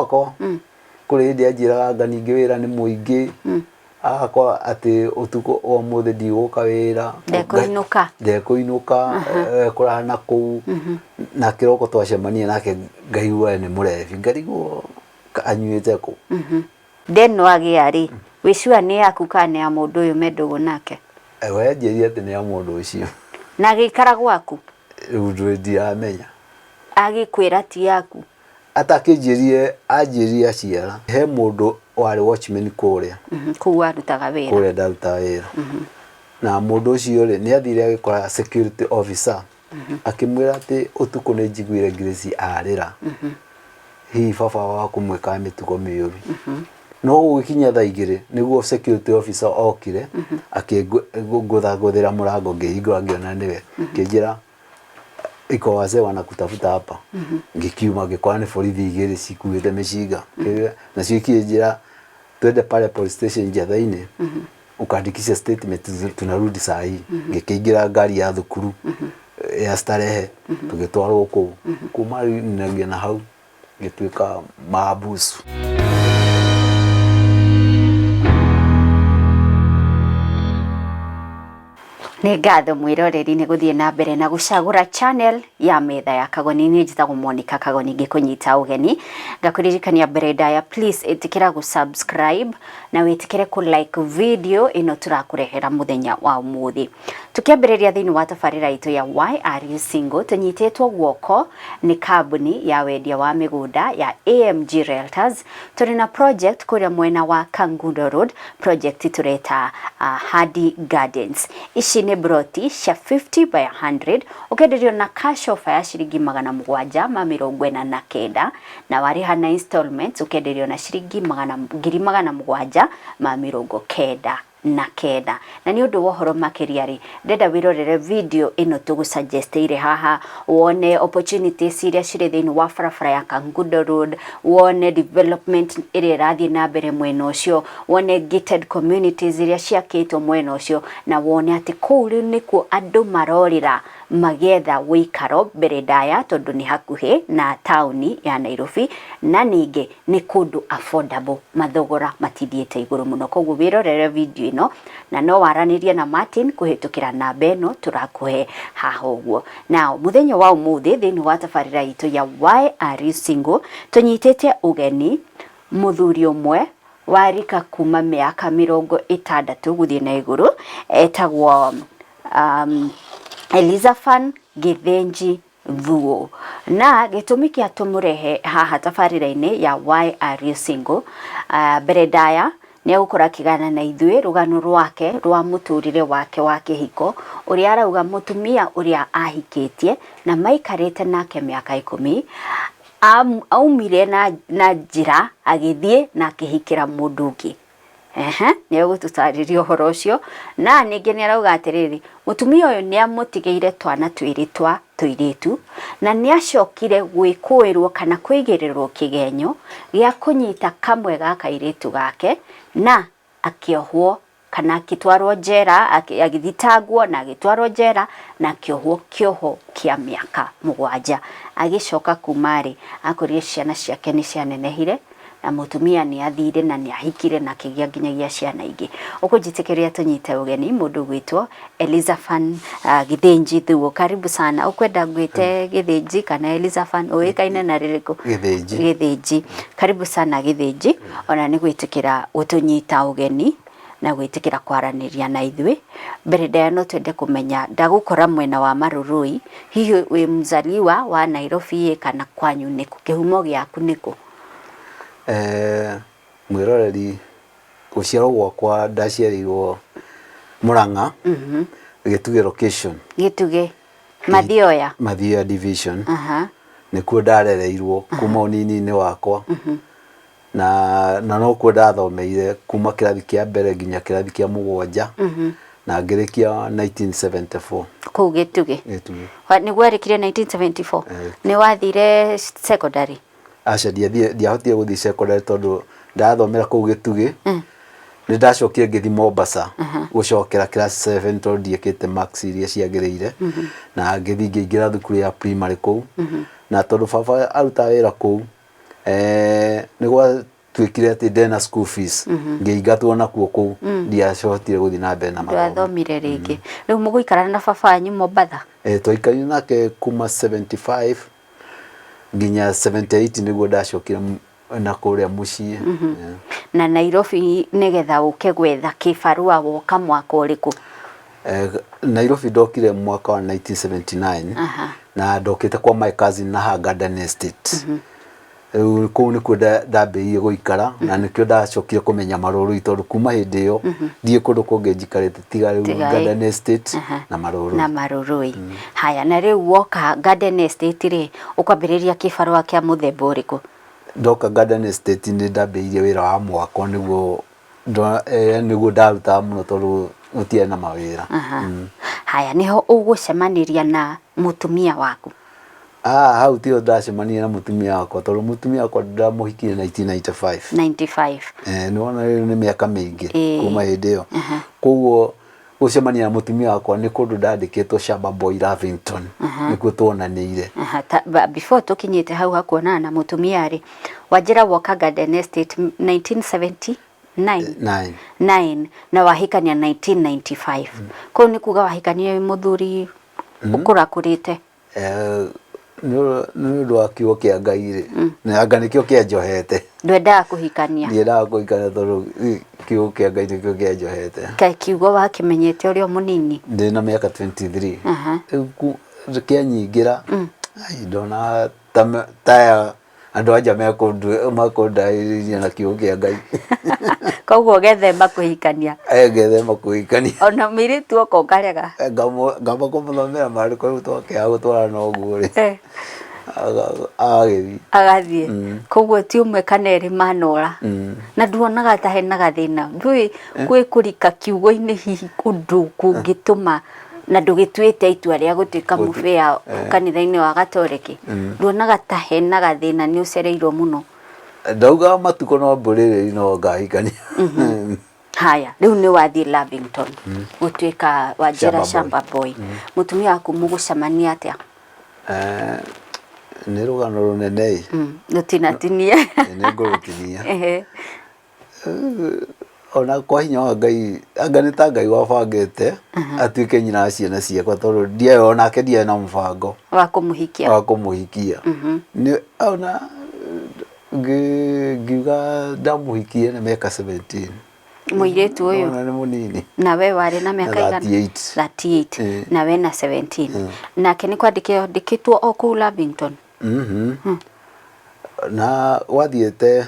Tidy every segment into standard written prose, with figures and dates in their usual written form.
gwakwa kuri ndi ajiraga ningĩ wĩra nĩ mũingĩ akwa ati utuko o mothe ndigũka wĩra ndekũinũka kũrana na kũu na kĩroko twacemania nake ngaigua nĩ mũrebi ngarigwo anyuĩte kũ ndeno agĩarĩ wĩcua nĩ yaku kana ya mũndũ ũyũ mendũgũ nake we njĩria atĩ nĩ ya mũndũ ũcio na gĩikara gwaku rĩu ndiramenya agĩkwĩra ti yaku atakĩnjĩrie anjĩrie aciara he mũndũ warĩ watchman kũrĩa kũu arutaga wĩra kũrĩa ndarutaga wĩra na mũndũ ũcio rĩ nĩ athire agĩkora security officer akĩmwĩra atĩ ũtukũ nĩ njiguire Grace arĩra hihi baba wa kũmwĩka mĩtugo mĩũru no gũgĩkinya thaa igĩrĩ nĩguo security officer okire akĩngũthagũthĩra mũrango ngĩhingũra ngĩona nĩwe kĩnjĩra iko wazee wanakutafuta hapa ngikiuma ngĩkora nĩ borithi igĩrĩ cikuĩte mĩcinga na cio ikĩnjĩra twende pale police station Njatha-inĩ ukaandikisha statement tunarudi saa hii ngĩkĩingĩra ngari ya thukuru ya starehe tũgĩtwarwo kũu kuma ninagia na hau ngĩtuĩka mahabusu nĩ ngatho mwĩroreri nĩ gũthiĩ na mbere na gũcagũra channel ya metha ya Kagoni nĩ njĩtagwo Monica Kagoni ngĩkũnyita ũgeni ngakũririkania mbere ndaya please ĩtĩkĩra gũ-subscribe na wĩtĩkĩre kũ-like video ĩno tũrakũrehera mũthenya wa ũmũthĩ tukĩambĩrĩria thĩinĩ wa tabarĩra itũ ya Why Are You Single tũnyitĩtwo guoko nĩ kambuni ya wendia wa mĩgũnda ya AMG Realtors tũrĩ na project kũrĩa mwena wa Kangundo Road project tureta Hadi Gardens ici nĩ broti cia 50 by 100 ukenderio na cash offer ya ciringi 749 na wariha na installments ukenderio na ciringi 799 na ni undu wohoro makiria ri ndenda wirorere video ino tugusuggestire haha wone opportunities iria cire thĩinĩ wa barabara ya Kangundo Road wone development iria irathie na mbere mwena ucio wone gated communities iria ciakĩtwo mwena ucio na wone ati kũu rĩu nĩkuo andũ marorĩra magetha wĩikaro mbere ndaya tondu ni hakuhi na tauni ya Nairobi na ningĩ ni kũndũ affordable mathogora matithiĩte igũrũ mũno koguo wirorere video ino na no waranirie na Martin kuhitukira namba ĩno turakuhe haha ũguo now muthenya wa ũmũthĩ thĩinĩ wa tabarĩra itũ ya Why Are You Single tunyitĩte ũgeni mũthuri ũmwe warika kuma mĩaka 60 gũthiĩ na igũrũ etagwo Elizaphan Githinji Thuo na gĩtũmi kĩa tũmũrehe haha tabarĩra-inĩ ya Why Are You Single mbere ndaya nĩ agũkora kigana na ithuĩ rugano rwake rwa mũtũrĩre wake wa kĩhiko ũrĩa arauga mũtumia ũrĩa ahikĩtie na maikarĩte nake mĩaka 10 aumire na njĩra agĩthiĩ na akĩhikĩra mũndũ ũngĩ nĩ gũtũtarĩria ũhoro ũcio na ningĩ nĩ arauga atĩrĩrĩ mũtumia ũyũ nĩ amũtigĩire twana twĩrĩ twa tũirĩtu na nĩ acokire gwĩkũĩrwo kana kwĩigĩrĩrwo kĩgenyo gĩa kũnyita kamwe ga kairĩtu gake na akĩohwo kana akĩtwarwo njera agĩthitangwo na agĩtwarwo njera na akĩohwo kĩoho kĩa mĩaka 7 agĩcoka kumarĩ akorire ciana ciake nĩ cianenehire na mutumia ni athire na ni ahikire na kĩgĩa nginyagia ciana ingĩ ũkũnjĩtĩkĩria tũnyite ũgeni mũndũ gwĩtwo Elizaphan Githinji Thuo karibu sana ukwenda gwĩte Githinji kana Elizaphan ũĩkaine na rĩrĩkũ Githinji karibu sana Githinji ona nĩ gwĩtĩkĩra ũtũnyita ũgeni na gwĩtĩkĩra kwaranĩria na ithuĩ mbere ndaya no twende kũmenya ndagũkora mwena wa Marũrũi hihi wĩ mzaliwa wa Nairobi kana kwanyu nĩkũ kĩhumo gĩaku nĩkũ mwĩroreri gũciarwo gwakwa ndaciarĩirwo Murang'a Gĩtugĩ location Gĩtugĩ Mathioya division nĩkuo ndarereirwo kuma ũnini-inĩ wakwa na nokuo ndathomeire kuma kĩrathi kĩa mbere nginya kĩrathi kĩa 7 na ngĩrĩkia 1974 kũu Gĩtugĩ nĩguo arĩkire 1974 nĩ wathire secondary aca ndiahotire gũthiĩ secondary tondũ ndathomera kũu Gĩtugĩ nĩ ndacokire ngĩthiĩ Mombasa gũcokera class 7 tondũ ndiĩkĩte marks iria ciagĩrĩire na ngĩthiĩ ngĩingĩra thukuru ya primary kũu na tondũ baba arutaga wĩra kũu nigwa twikire ati ndena school fees ngĩingatwo nakuo kũu ndiacotire gũthiĩ na mbere na mathomo ndwathomire rĩngĩ rĩu mũgũikara na baba wanyu Mombatha twaikarire nake kuma 75 nginya 78 nĩguo ndacokire na kũrĩa mũciĩ na Nairobi nĩgetha ũke gwetha kĩbarũa woka mwaka ũrĩkũ? Nairobi ndokire mwaka wa 1979 na ndokite kwa my cousin na Garden Estate kũu nĩkuo ndambĩrĩirie gũikara na nĩkĩo ndacokire kũmenya marũrũ tondũ kuma hĩndĩ ĩyo thiĩ kũndũ kũngĩ njikarĩte tiga rĩu Garden Estate na marũrũ haya na rĩu woka Garden Estate rĩ ũkwambĩrĩria kĩbarũa kĩa mũthemba ũrĩkũ? Ndoka Garden Estate nĩ ndambĩrĩirie wĩra wa mwako nĩguo ndarutaga mũno tondũ gũtiarĩ na mawĩra haya niho ũgũcemanĩria na mũtumia waku? Hau tio ndacemania na mũtumia wakwa tondũ mũtumia wakwa ndamũhikirie 1995 nĩwona rĩu nĩ mĩaka mĩingĩ kuma hĩndĩ ĩyo koguo gũcemania na mũtumia wakwa nĩ kũndũ ndandĩkĩtwo Shamba Boy Lavington nĩkuo tuonanĩire. Before tũkinyĩte hau hakuonana na mũtumia rĩ wanjĩra woka Garden Estate 1979 na wahikania 1995 kũu nĩ kuga wahikania mũthuri ũkũrakũrĩte? nĩ ũndũ wa kiugo kĩa Ngai rĩ na anga nĩkĩo kĩanjohete ndwendaga kũhikania? ndiendaga kũhikania tondũ kiugo kĩa Ngai nĩkĩo kĩanjohete. Kaĩ kiugo wakĩmenyete ũrĩ o mũnini? Ndĩ na mĩaka 23 rĩu kĩanyingĩra ndona ta andũ anja makũndaĩrĩria na kiugo kĩa Ngai koguo gethema kũhikania? Ngethema kũhikania ona mũirĩtu oka ũkarega? ngamba kũmũthomera maandĩko rĩu twakĩaga gũtwarana ũguo rĩ agathiĩ koguo ti ũmwe kana erĩ manora na nduonaga ta hena gathĩna ndũĩ gwĩ kũrika kiugo-inĩ hihi ũndũ kũngĩtũma na ndũgĩtuĩte itua rĩa gũtuĩka mũbĩa kanitha-inĩ wa Gatoreki nduonaga ta hena gathĩna nĩ ũcereirwo mũno? Ndauga matukũ no mbũrĩrĩ no ngahikania. Haya rĩu nĩ wathiĩ Lavington gũtuĩka wanjĩra Shamba Boy mũtumia waku mũgũcemania atĩa? Nĩ rũgano rũnene rũtinatinie nĩ ngũrũtinia ona kwa hinya wa Ngai anga nĩ ta Ngai wabangĩte atuĩke nyina wa ciana ciakwa tondũ ndiarĩ onake ndiarĩ na mũbango wa kũmũhikia nĩ ona ngiuga ndamũhikie na mĩaka 17 mũirĩtu ũyũ ona nĩ mũnini na we warĩ na mĩaka igana? 38 na we na 17 nake nĩ kwandĩkĩtwo o kũu Lavington? na wathiĩte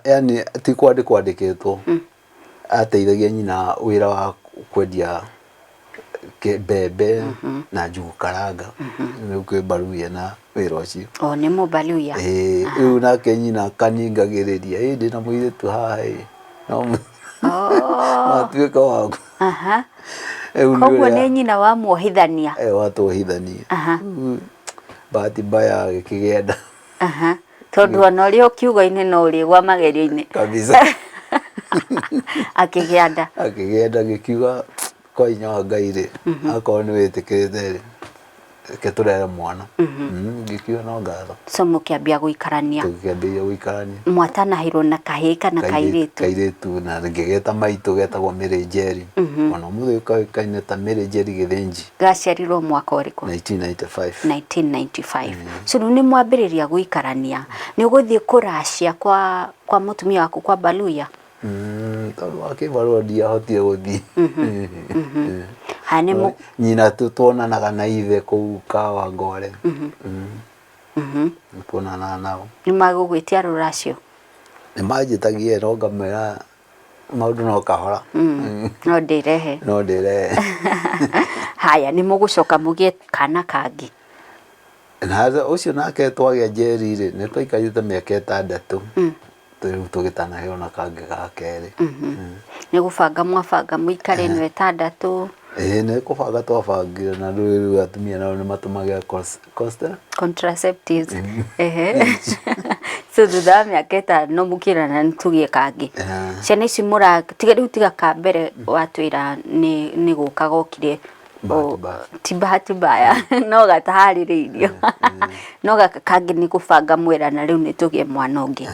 yani ti kwandĩkĩtwo ateithagia nyina wĩra wa kwendia mbembe na njugu karanga nĩ kwĩ Baluya na wĩra ũcio. Nĩ Mũbaluya? Rĩu nake nyina kaningagĩrĩria ndĩ na mũirĩtu haha no matuĩka waku. Koguo nĩ nyina wa muohithania? Watuohithania. Bahati mbaya agĩkĩgĩa nda tondũ ona ũrĩ o kiugo-inĩ no ũrĩ gwa magerio-inĩ kabisa akĩgĩa nda gĩkiuga kwa hinya wa Ngai rĩ akorwo nĩ wĩtĩkĩrĩte rĩ reke tũrehe mwana ngĩkiuga no ngatho so mũkĩambia gũikarania? Tũkĩambia gũikarania. Mwatanahĩrwo na kahĩĩ kana kairĩtu na ngĩgeta maitũ getagwo Mary Njeri ona mũthĩ ũkaĩkaine ta Mary Njeri Gĩthĩnji. Gaciarirwo mwaka ũrĩkũ? 1995. So rĩu nĩ mwambĩrĩria gũikarania nĩ ũgũthiĩ kũracia kwa mũtumia waku kwa Baluya? Tondũ wa kĩbarũa ndiahotire gũthiĩ nyina tuonanaga na ithe kũu Kawangware tuonanaga nao. Nĩ magũgwĩtia rũracio? Nĩ manjĩtagia no ngamera maũndũ no kahora no ndĩrehe haya nĩ mũgũcoka mũgĩe kana kangĩ? Na ũcio nake twagĩa Njeri rĩ nĩ twaikarĩte mĩaka 6 rĩu tũgĩtanaheo ona kangĩ ga kerĩ. Nĩ gũbanga mwabanga mũikare nĩ 6? Nĩ kũbanga twabangire na rĩu atumia nao nĩ matũmagĩra contraceptives. So thutha wa mĩaka 5 mũkĩrana nĩ tũgĩe kangĩ. Ciana ici rĩu tiga ka mbere watwĩra nĩ gũka gokire ti bahati mbaya no gataharĩrĩirio no kangĩ nĩ gũbanga mwĩra na rĩu nĩ tũgĩe mwana ũngĩ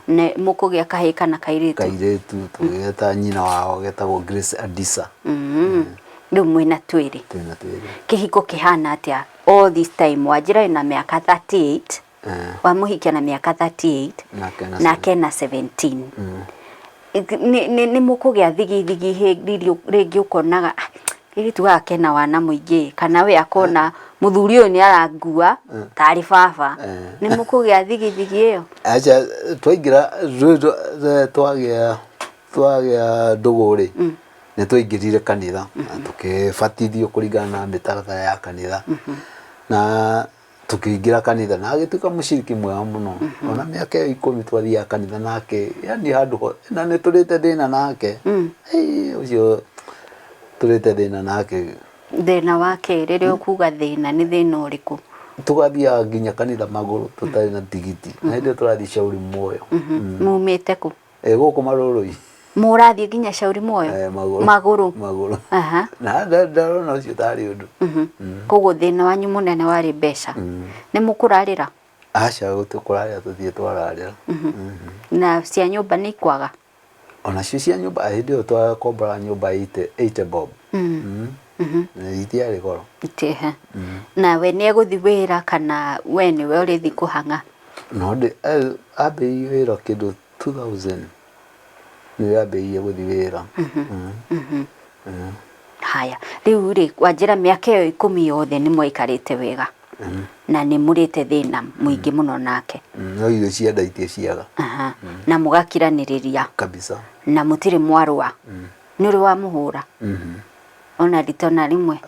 ne mũkũgĩa kahĩĩ kana kairĩtu tũgĩeta nyina wao getagwo Grace Adisa rĩu mwĩna twĩrĩ kĩhiko kĩhana atĩa all this time Wanjira na mĩaka 38 wamũhikia na mĩaka 38 nake na 17 nĩ mũkũgĩa thigithigi rĩngĩ ũkonaga iritu wake na wana mũingĩ kana we akona mũthuri ũyũ nĩ arangua tarĩ baba nĩ mũkũgĩa thigithigi ĩyo acha twaingĩra twagĩa ndũgũ-rĩ nĩ twaingĩrire kanitha tũkĩbatithio kũringana na mĩtaratara ya kanitha na tukĩingĩra kanitha na agĩtuĩka mũciriki mwega mũno ona mĩaka 10 twathiaga kanitha nake yani handũ na nĩ tũrĩte thĩna nake ũcio tũrĩte thĩna nake thĩna wake rĩrĩa ũkuga thĩna nĩ thĩna ũrĩkũ tũgathiaga nginya kanitha magũrũ tũtarĩ na tigiti na hĩndĩ tũrathiĩ Shauri Muoyo mumĩte kũ gũkũ Marũrũ mũrathiĩ nginya Shauri Muoyo magũrũ na ndarona ũcio tarĩ ũndũ koguo thĩna wanyu mũnene warĩ mbeca nĩ mũkũrarĩra aca gũtũkũrarĩra tũthiĩ twararĩra na cia nyũmba nĩ ikwaga ona cio cia nyũmba hĩndĩ ĩyo twakombora nyũmba 80 bob na itiarĩ goro itehe na we nĩ egũthiĩ wĩra kana we nĩwe ũrĩthiĩ kũhang'a no ambĩrĩirie wĩra kĩndũ 2000 nĩ ambĩrĩirie gũthiĩ wĩra haya rĩu rĩ Wanjira mĩaka ĩyo 10 yothe nĩ mwaikarĩte wega na nĩ mũrĩte thĩna mũingĩ mũno nake no irio ciendaitie ciaga na mũgakiranĩrĩria kabisa na mũtirĩ mwarũa nĩ ũrĩ wamũhũra ona rito na rimwe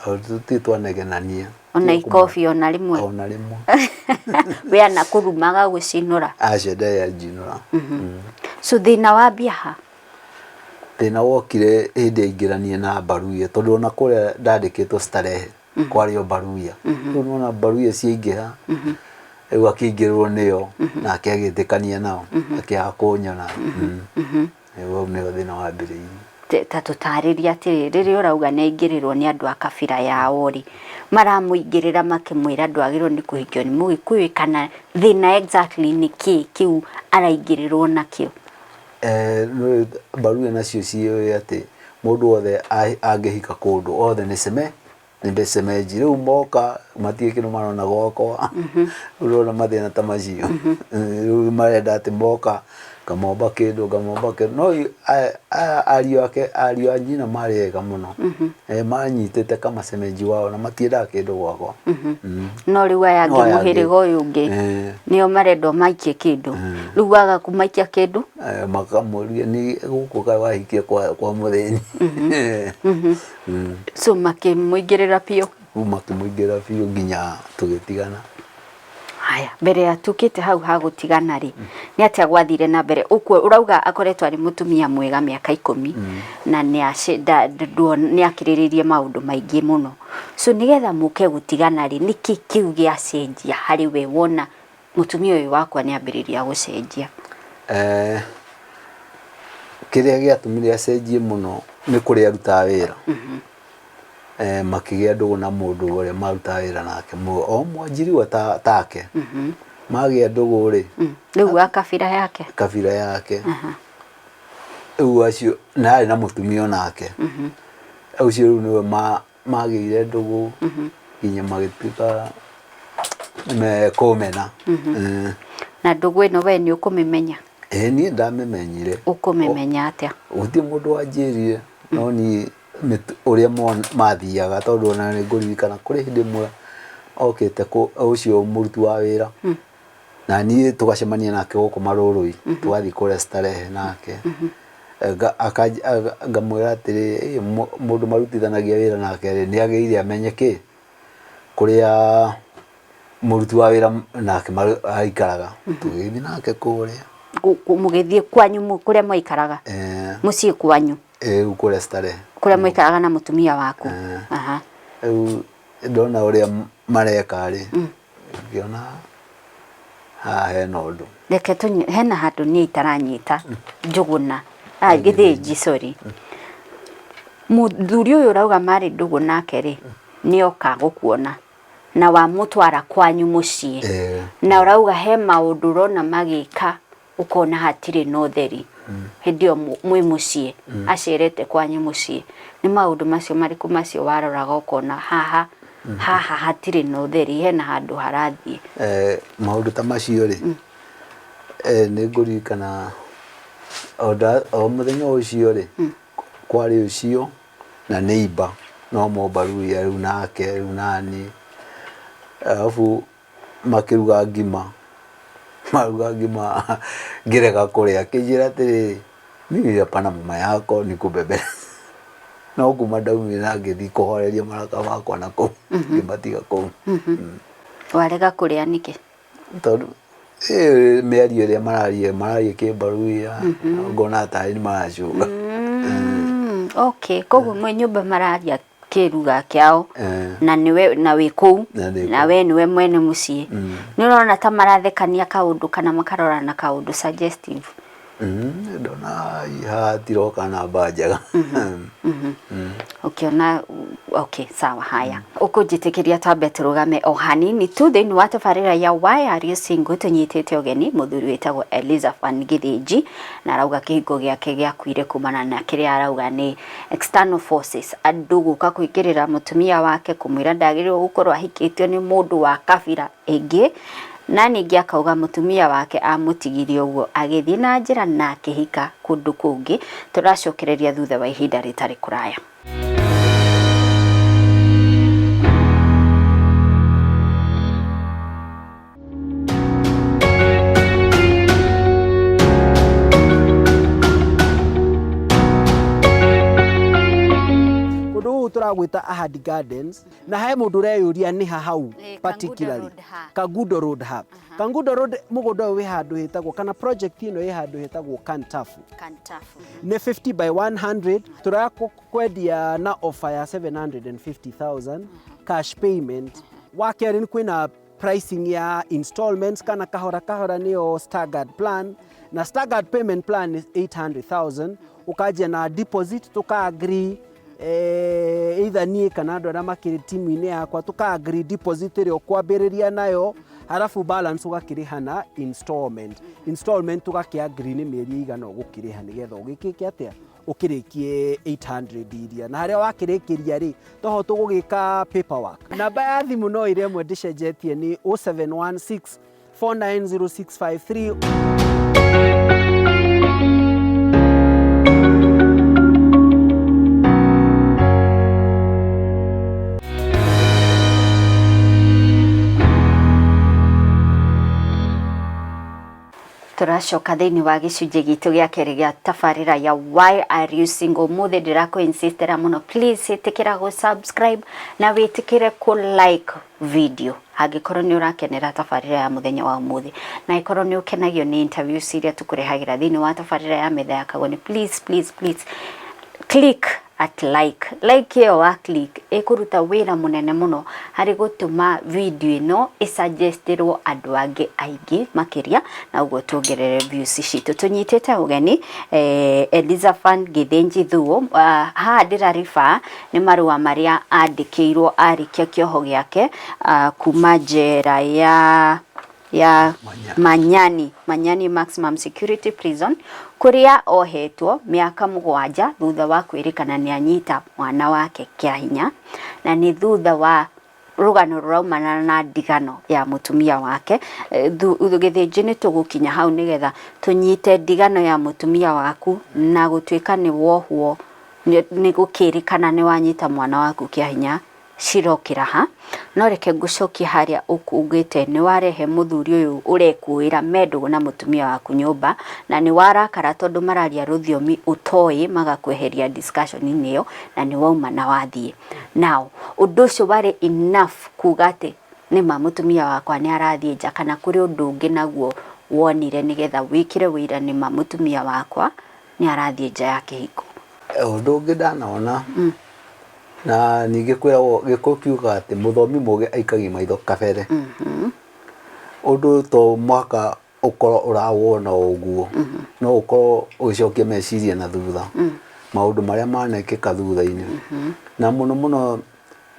twanegenania ona ikobi ona rimwe we ana kũrumaga gũcinũra aca ndayanjinũra so thĩna wambia ha thĩna wokire hĩndĩ aingĩranie na Baruya tondũ ona kũrĩa ndandĩkĩtwo Starehe kwarĩo Baruya rĩu nona Baruya ciaingĩha rĩu akĩingĩrĩrwo nĩyo nake agĩtĩkania nao akĩaga kũnyona rĩu nĩyo thĩna wambĩrĩirie ta tũtarĩria atĩrĩ rĩrĩa ũrauga nĩ aingĩrĩrwo nĩ andũ a kabira yao rĩ maramũingĩrĩra makĩmwĩra ndwagĩrĩirwo nĩ kũhikio nĩ Mũgĩkũyũ kana thĩna exactly nĩ kĩĩ kĩu araingĩrĩrwo nakĩo Baruya nacio ciĩ atĩ mũndũ wothe angĩhika kũndũ othe nĩ mbesemenji rĩu moka matiĩkĩrwo marona gwakwa ũrona mathĩna ta macio rĩu marenda atĩ moka ngamomba kĩndũ no ariũ a nyina marĩ ega mũno manyitĩte kamasemenji wao na matiendaga kĩndũ gwakwa no rĩu aya angĩ mũhĩrĩga ũyũ ũngĩ nĩo marenda maikie kĩndũ rĩu waga kũmaikia kĩndũ makamũria nĩ gũkũ kaĩ wahikia kwa mũthĩni so makĩmũingĩrĩra biũ nginya tũgĩtigana haya mbere ya tukite hau ha gũtigana rĩ nĩ atĩa gwathire na mbere ũkwo ũrauga akoretwo arĩ mũtumia mwega mĩaka 10 na nĩ akirĩrĩirie maũndũ maingĩ mũno so nĩgetha mũke gũtigana rĩ nĩkĩ kĩu gĩacenjia harĩ we wona mũtumia ũyũ wakwa nĩ ambĩrĩria gũcenjia kĩrĩa gĩatũmire acenjie mũno nĩ kũrĩa arutaga wĩra makĩgĩa ndũgũ na mũndũ ũrĩa marutaga wĩra nake o mwanjiriwa take magĩa ndũgũ rĩ rĩu wa kabira yake rĩu acio narĩ na mũtumia onake ũcio rĩu nĩwe magĩire ndũgũ nginya magĩtuĩka kũmena na ndũgũ ĩno we nĩ ũkũmĩmenya niĩ ndamĩmenyire ũkũmĩmenya atĩa gũtirĩ mũndũ wanjĩrire no niĩ ũrĩa mathiaga tondũ ona nĩ ngũririkana kũrĩ hĩndĩ ĩmwe okĩte ũcio mũruti wa wĩra na niĩ tũgacemania nake gũkũ Marũrũ tũgathiĩ kũrĩa Starehe nake ngamwĩra atĩrĩ mũndũ marutithanagia wĩra nake nĩ agĩrĩire amenye kĩ kũrĩa mũruti wa wĩra nake aikaraga tũgĩthiĩ nake kũrĩa mũgĩthiĩ kwanyu kũrĩa mwaikaraga mũciĩ kwanyu kũrĩa Starehe kũrĩa mwaikaraga na mũtumia waku rĩu ndona ũrĩa mareka rĩ ngĩona haha hena ũndũ reke hena handũ niĩ itaranyita Njũgũna gĩthĩnji sorry muthuri uyu rauga mari ndugu nake ri nioka gukuona na wa mutwara kwanyu mucii na urauga he maundu rona magika ukona hatire no theri hindio mwi mucii acirete kwanyu mucii ni maundu macio mariku macio waroraga ukona haha hatire no theri hena handu harathie maundu ta macio ri ni ngurikana o muthenya ucio ri kwari ucio na neighbor no mobaru ya riu nake riu nani afu makiruga ngima ngirega kuria kijira tiri mimi hapana mama yako nikubebera no kuma ndaumira ngithi kuhoreria maraka makwa na ku ngibatiga ku warega kuria niki tondu miario ria mararie kimbaru ya ngona tari ni maracuga okay koguo mwe nyumba mararia kiruga kiao na niwe na wiku na we niwe mwene mucii ni urona ta marathekania kaundu kana makarora na kaundu suggestive ndona hatiroka na bajaga okay sawa haya ukujitikiria twambe turugame o hanini tu thini wa tabarira ya Why Are You Single tunyitete ogeni muthuri witagwo Elizabeth Githinji na arauga kihingo giake giakuire kumana na kiria arauga ni external forces andu guka kuingirira mutumia wake kumwira ndagirwo gukorwo ahikitio ni mundu wa kabira ingi na ningi akauga mutumia wake amutigirie uguo agithii na njira na akihika kundu kungi turacokereria thutha wa ihinda ritari kuraya. Turagwita Ahad Gardens na he mundu reyuria ni hau particularly Kangundo Road hub Kangundo Road mugondo wi handu hitagwo kana project ino wi handu hitagwo Kantafu ni 50 by 100 turakwendia na offer ya 750,000 cash payment wakeri ni kwina pricing ya installments kana kahora niyo staggered plan na staggered payment plan is 800,000 ukajia na deposit tuka agree either nie kana andu aria makiri timu-ini yakwa tuka agree deposit rio kwambiriria nayo halafu balance ugakirihana installment tugakia agree ni mieri igana ugukiriha nigetha ugikike atia ukirikie 800 iria na haria wakirikiria ri toho tugugika paperwork namba ya thimu no ire mwe ndicenjetie ni 0716 490653 Turashoka thini wa gicunje gitu gia keri gia tabarira ya Why Are You Single muthe ndirako insistera muno please itikira go subscribe na witikire ku like video hagikorwo ni urakenera tabarira ya muthenya wa umuthi na ikorwo ni ukenagio ni interview iria tukurehagira thini wa tabarira ya metha ya kagoni please click at like yo wa click ikuruta wira munene muno hari gutuma video ino isuggestirwo andu angi aingi makiria na ugo tuongerere views citu tunyitete ugeni Elizabeth Githinji thuo ha ndirarifa ni marua maria andikirwo arikia kioho giake kuma njera ya Manyani Maximum Security Prison kuria ohetwo miaka 7 thutha wa kwirikana ni anyita mwana wake kia hinya na ni thutha wa rugano raumana na ndigano ya mutumia wake Githinji ni tugukinya hau nigetha tunyite ndigano ya mutumia waku na gutwika ni wohwo ni gukirikana ni wanyita mwana waku kia hinya cirokira ha no reke ngucokia haria ukugite ni warehe muthuri uyu urekuira mendu na mutumia waku nyumba na ni warakara tondu mararia ruthiomi utoi magakweheria discussion iniyo na ni wauma na wathie now undu ucio wari enough kugate ni mutumia wakwa ni arathie nja kana kuri undu ungi naguo wonire nigetha wikire wira ni mutumia wakwa ni arathie nja ya kihiko undu ungi ndanaona na ninge kwiragwo gikukiuga ati muthomi muge aikagi maitho kabere undu to mwaka ukoro urawona uguo no ukoro ucokie meciria na thutha maundu maria manekeka thutha-ini na muno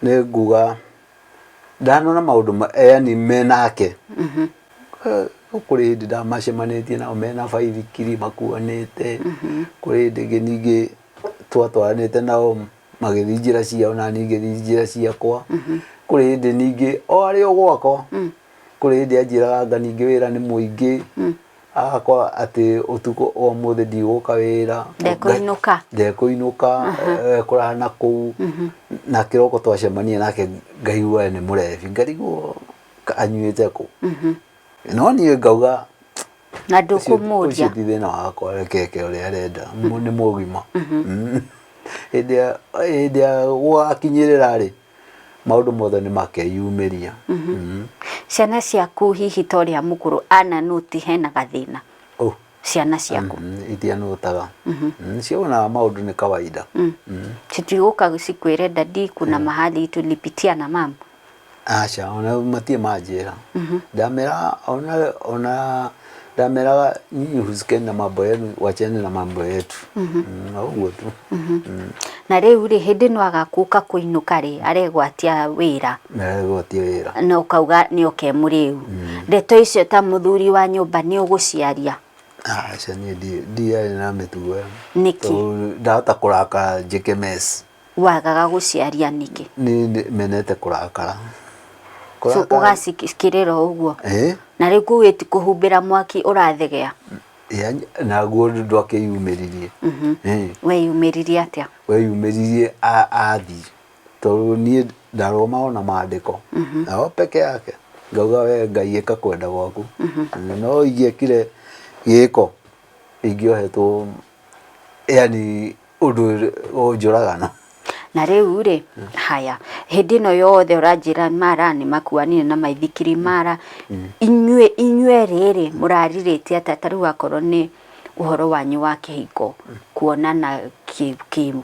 ne nguga ndanona maundu yani menake kuri hindi ndamacemanitie nao mena baithikiri makuanite kuri hindi ingi ningi twatwaranite nao magithii njira ciao na niĩ ngĩthii njira ciakwa kuri hindi ningi o ari o gwakwa kuri hindi anjiraga anga ningi wira ni muingi agakwa ati utuko o muthi ndiguka wira ndekuinuka kurana kuu na kiroko twacemania nake ngaigua ni murebi ngarigwo anyuite ku no niĩ ngauga na ndukumuria ucio ti thina wakwa rekeke uria arenda ni mugima hindi gwakinyirira ri maundu mothe ni makeyumiria ciana ciaku hihi toria mukuru ana nuti hena gathina ciana ciaku itianutaga ciona maundu ni kawaida citiguka cikwire dadi kuna mahali tulipitia na mama acha ona matie majira ndamera ona ndamera nyinyi husike na mambo yenu wachene na mambo yetu uguo tu na riu ri hindi no agakuka kuinuka ri aregwatia wira no kauga ni okemuriu ndeto icio ta muthuri wa nyumba ni uguciaria acha ni dia na mitugo niki ndahota kurakara njike mess wagaga guciaria niki ni menete kurakara so ugasikirira uguo na riu kuwiti kuhumbira mwaki urathegea na guo ndwakiyumiririe we yumiririe atia we yumiririe athi tondu nie ndaroma ona maandiko na peke yake ngauga we Ngai eka kwenda gwaku no igiekire giko ingiohetwo yani undu njuragano na riu ri haya hindi no yothe uranjira mara ni makuanire na maithikiri mara inyue riri muraririte atataru akorwo ni uhoro wanyu wa kihiko kuonana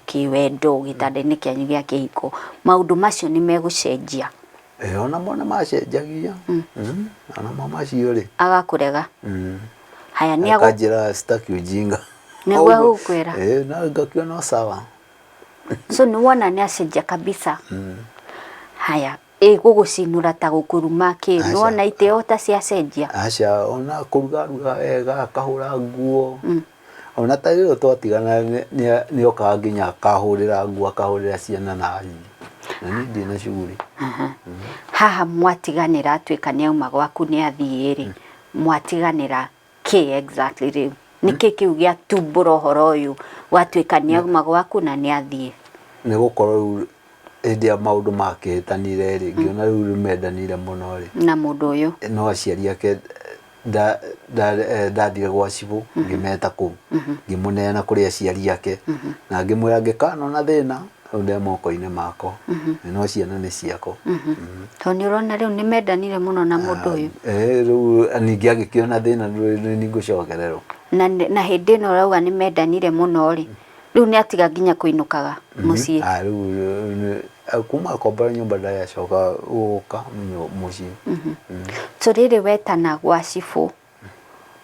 kiwendo gitande-ini kianyu gia kihiko maundu macio ni megucenjia ona mona macenjagia ona mama cio ri agakurega haya ni akajira sitaki ujinga niguo ukwira na ngakiona sawa so ni wona ni acenjia kabisa haya gugucinura ta gukuruma ki nona iteo ta ciacenjia aca ona kurugaruga wega akahura nguo ona ta rĩu twatigana ni okaga nginya akahurira nguo akahurira ciana na ni ndina shughuli haha mwatiganira atwika ni auma gwaku ni athiiri mwatiganira ki exactly riu niki kiu gia tumbura uhoro uyu watwika ni auma gwaku na ni athie ni gukorwo hindi ya maundu makihitanire ri ngiona riu mendanire muno ri na mundu uyu no aciari ake ndathire gwa cibu ngimeta ku ngimuneana kuri aciari ake na ngimwira ngikana na thina unde moko-ini mako no ciana ni ciako to ni urona riu ni mendanire muno na mundu uyu riu ningi agikiona thina ni ngucokererwo na hindi no rauga ni mendanire muno ri riu ni atiga nginya kuinukaga mucii riu kuma kombora nyumba ndayacoka guka mucii so riri wetana gwa cibu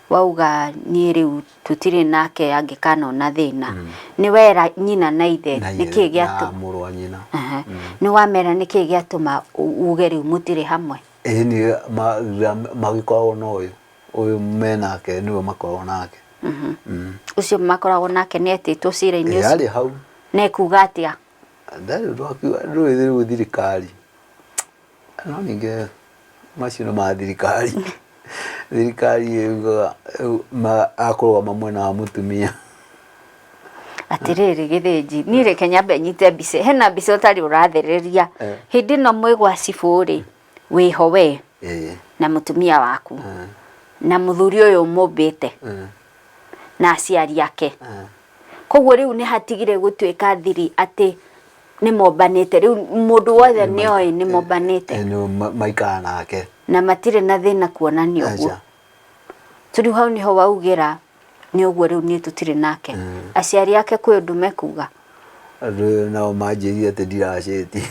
wauga ni riu tutiri nake angikana na thina ni wera nyina na ithe niki giatu muru wa nyina ni wamera niki giatuma uge riu mutiri hamwe ni magikoragwo na uyu menake niwe makoragwo nake ucio makoragwo nake ni etitwo cira-ini ucio ari hau nekuga atia ndari rwithi thirikari no ninge macio no ma thirikari akorwo mwena wa mutumia atiriri githinji ni reke nyambe nyite mbica hena mbica utari urathereria hindi no mwe gwa cibu ri wiho we na mutumia waku na muthuri uyu mumbite na aciari ake koguo riu ni hatigire gutwika thiri ati ni mombanite riu mundu wothe ni oi ni mombanite ni maikara nake na matire na thina kuonania uguo turi hau niho waugira ni uguo riu ni tutire nake aciari ake kwi undu mekuga nao manjirire ati ndiraciti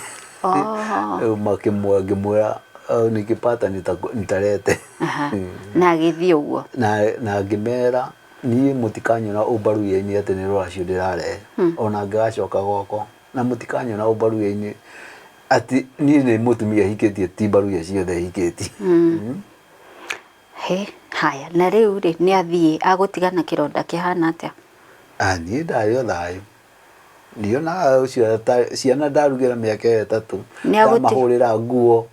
ngimwira nikipata nitarete na agithii uguo na ngimera ni mutikanyona ubaruye-ini ati ni ruracio ndirarehe ona ngacoka goko na mutikanyona ubaruye-ini ati ni mutumia hikitie ti baruye ciothe hikitie. He haya na riu ri ni athie agutigana kironda kihana atia? Ni ndayo thayo ndiona ucio ciana ndarugira miaka 3 ndamahurira nguo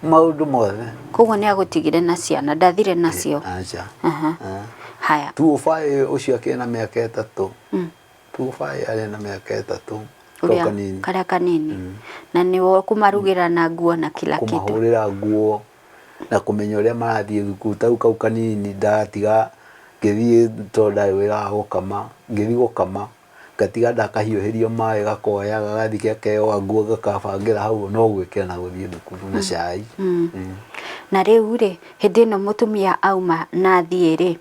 maundu mothe koguo ni agutigire na ciana ndathire nacio. Acha haya 25 ucio akina miaka 3 25 ari na miaka 3 karia kanini na ni wo kumarugira na nguo na kila kitu kumahurira nguo na kumenya uria marathie thukuru tau kau kanini ndatiga ngithie tonda wira gukama ngithi gukama gatiga ndakahiuhirio mai gakoya gagathike keo nguo gakabangira hau no gwikira na guthie thukuru na cai. Na riu ri hindi no mutumia auma na thie ri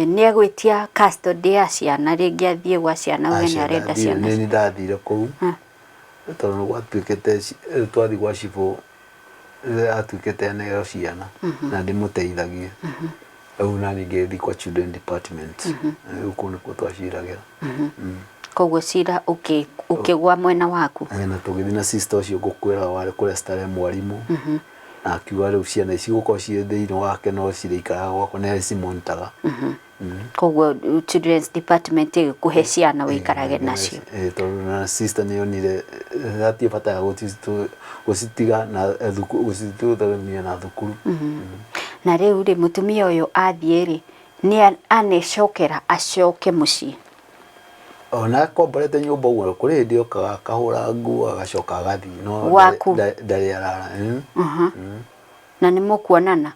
ni agwitia custody ya ciana ringi athie gwa ciana we ni arenda ciana ni ndathire kou tondu gwatuikite twathi gwa cibo atuikite neo ciana na ndimuteithagie au nani ngithi kwa children department uko niko twaciragira. Koguo cira ukigwa mwena waku na tugithi na sister ucio gukwira wari kure stare mwarimu na akiuga riu ciana ici gukorwo ciĩ thĩinĩ wake no cirĩikaraga gwakwa nĩ cimonitaga. Koguo children's department ĩgĩkũhe ciana wĩikarage nacio. Tondũ na sister nĩonire hatirĩ bata ya gũcitiga na gũcituithania na thukuru. Na rĩu rĩ mũtumia ũyũ athiĩ rĩ nĩ anecokera acoke mũciĩ? Ona akomborete nyumba uguo kuri hindi okaga akahura nguo agacoka agathi no ndari arara. Na nĩ mũkuonana?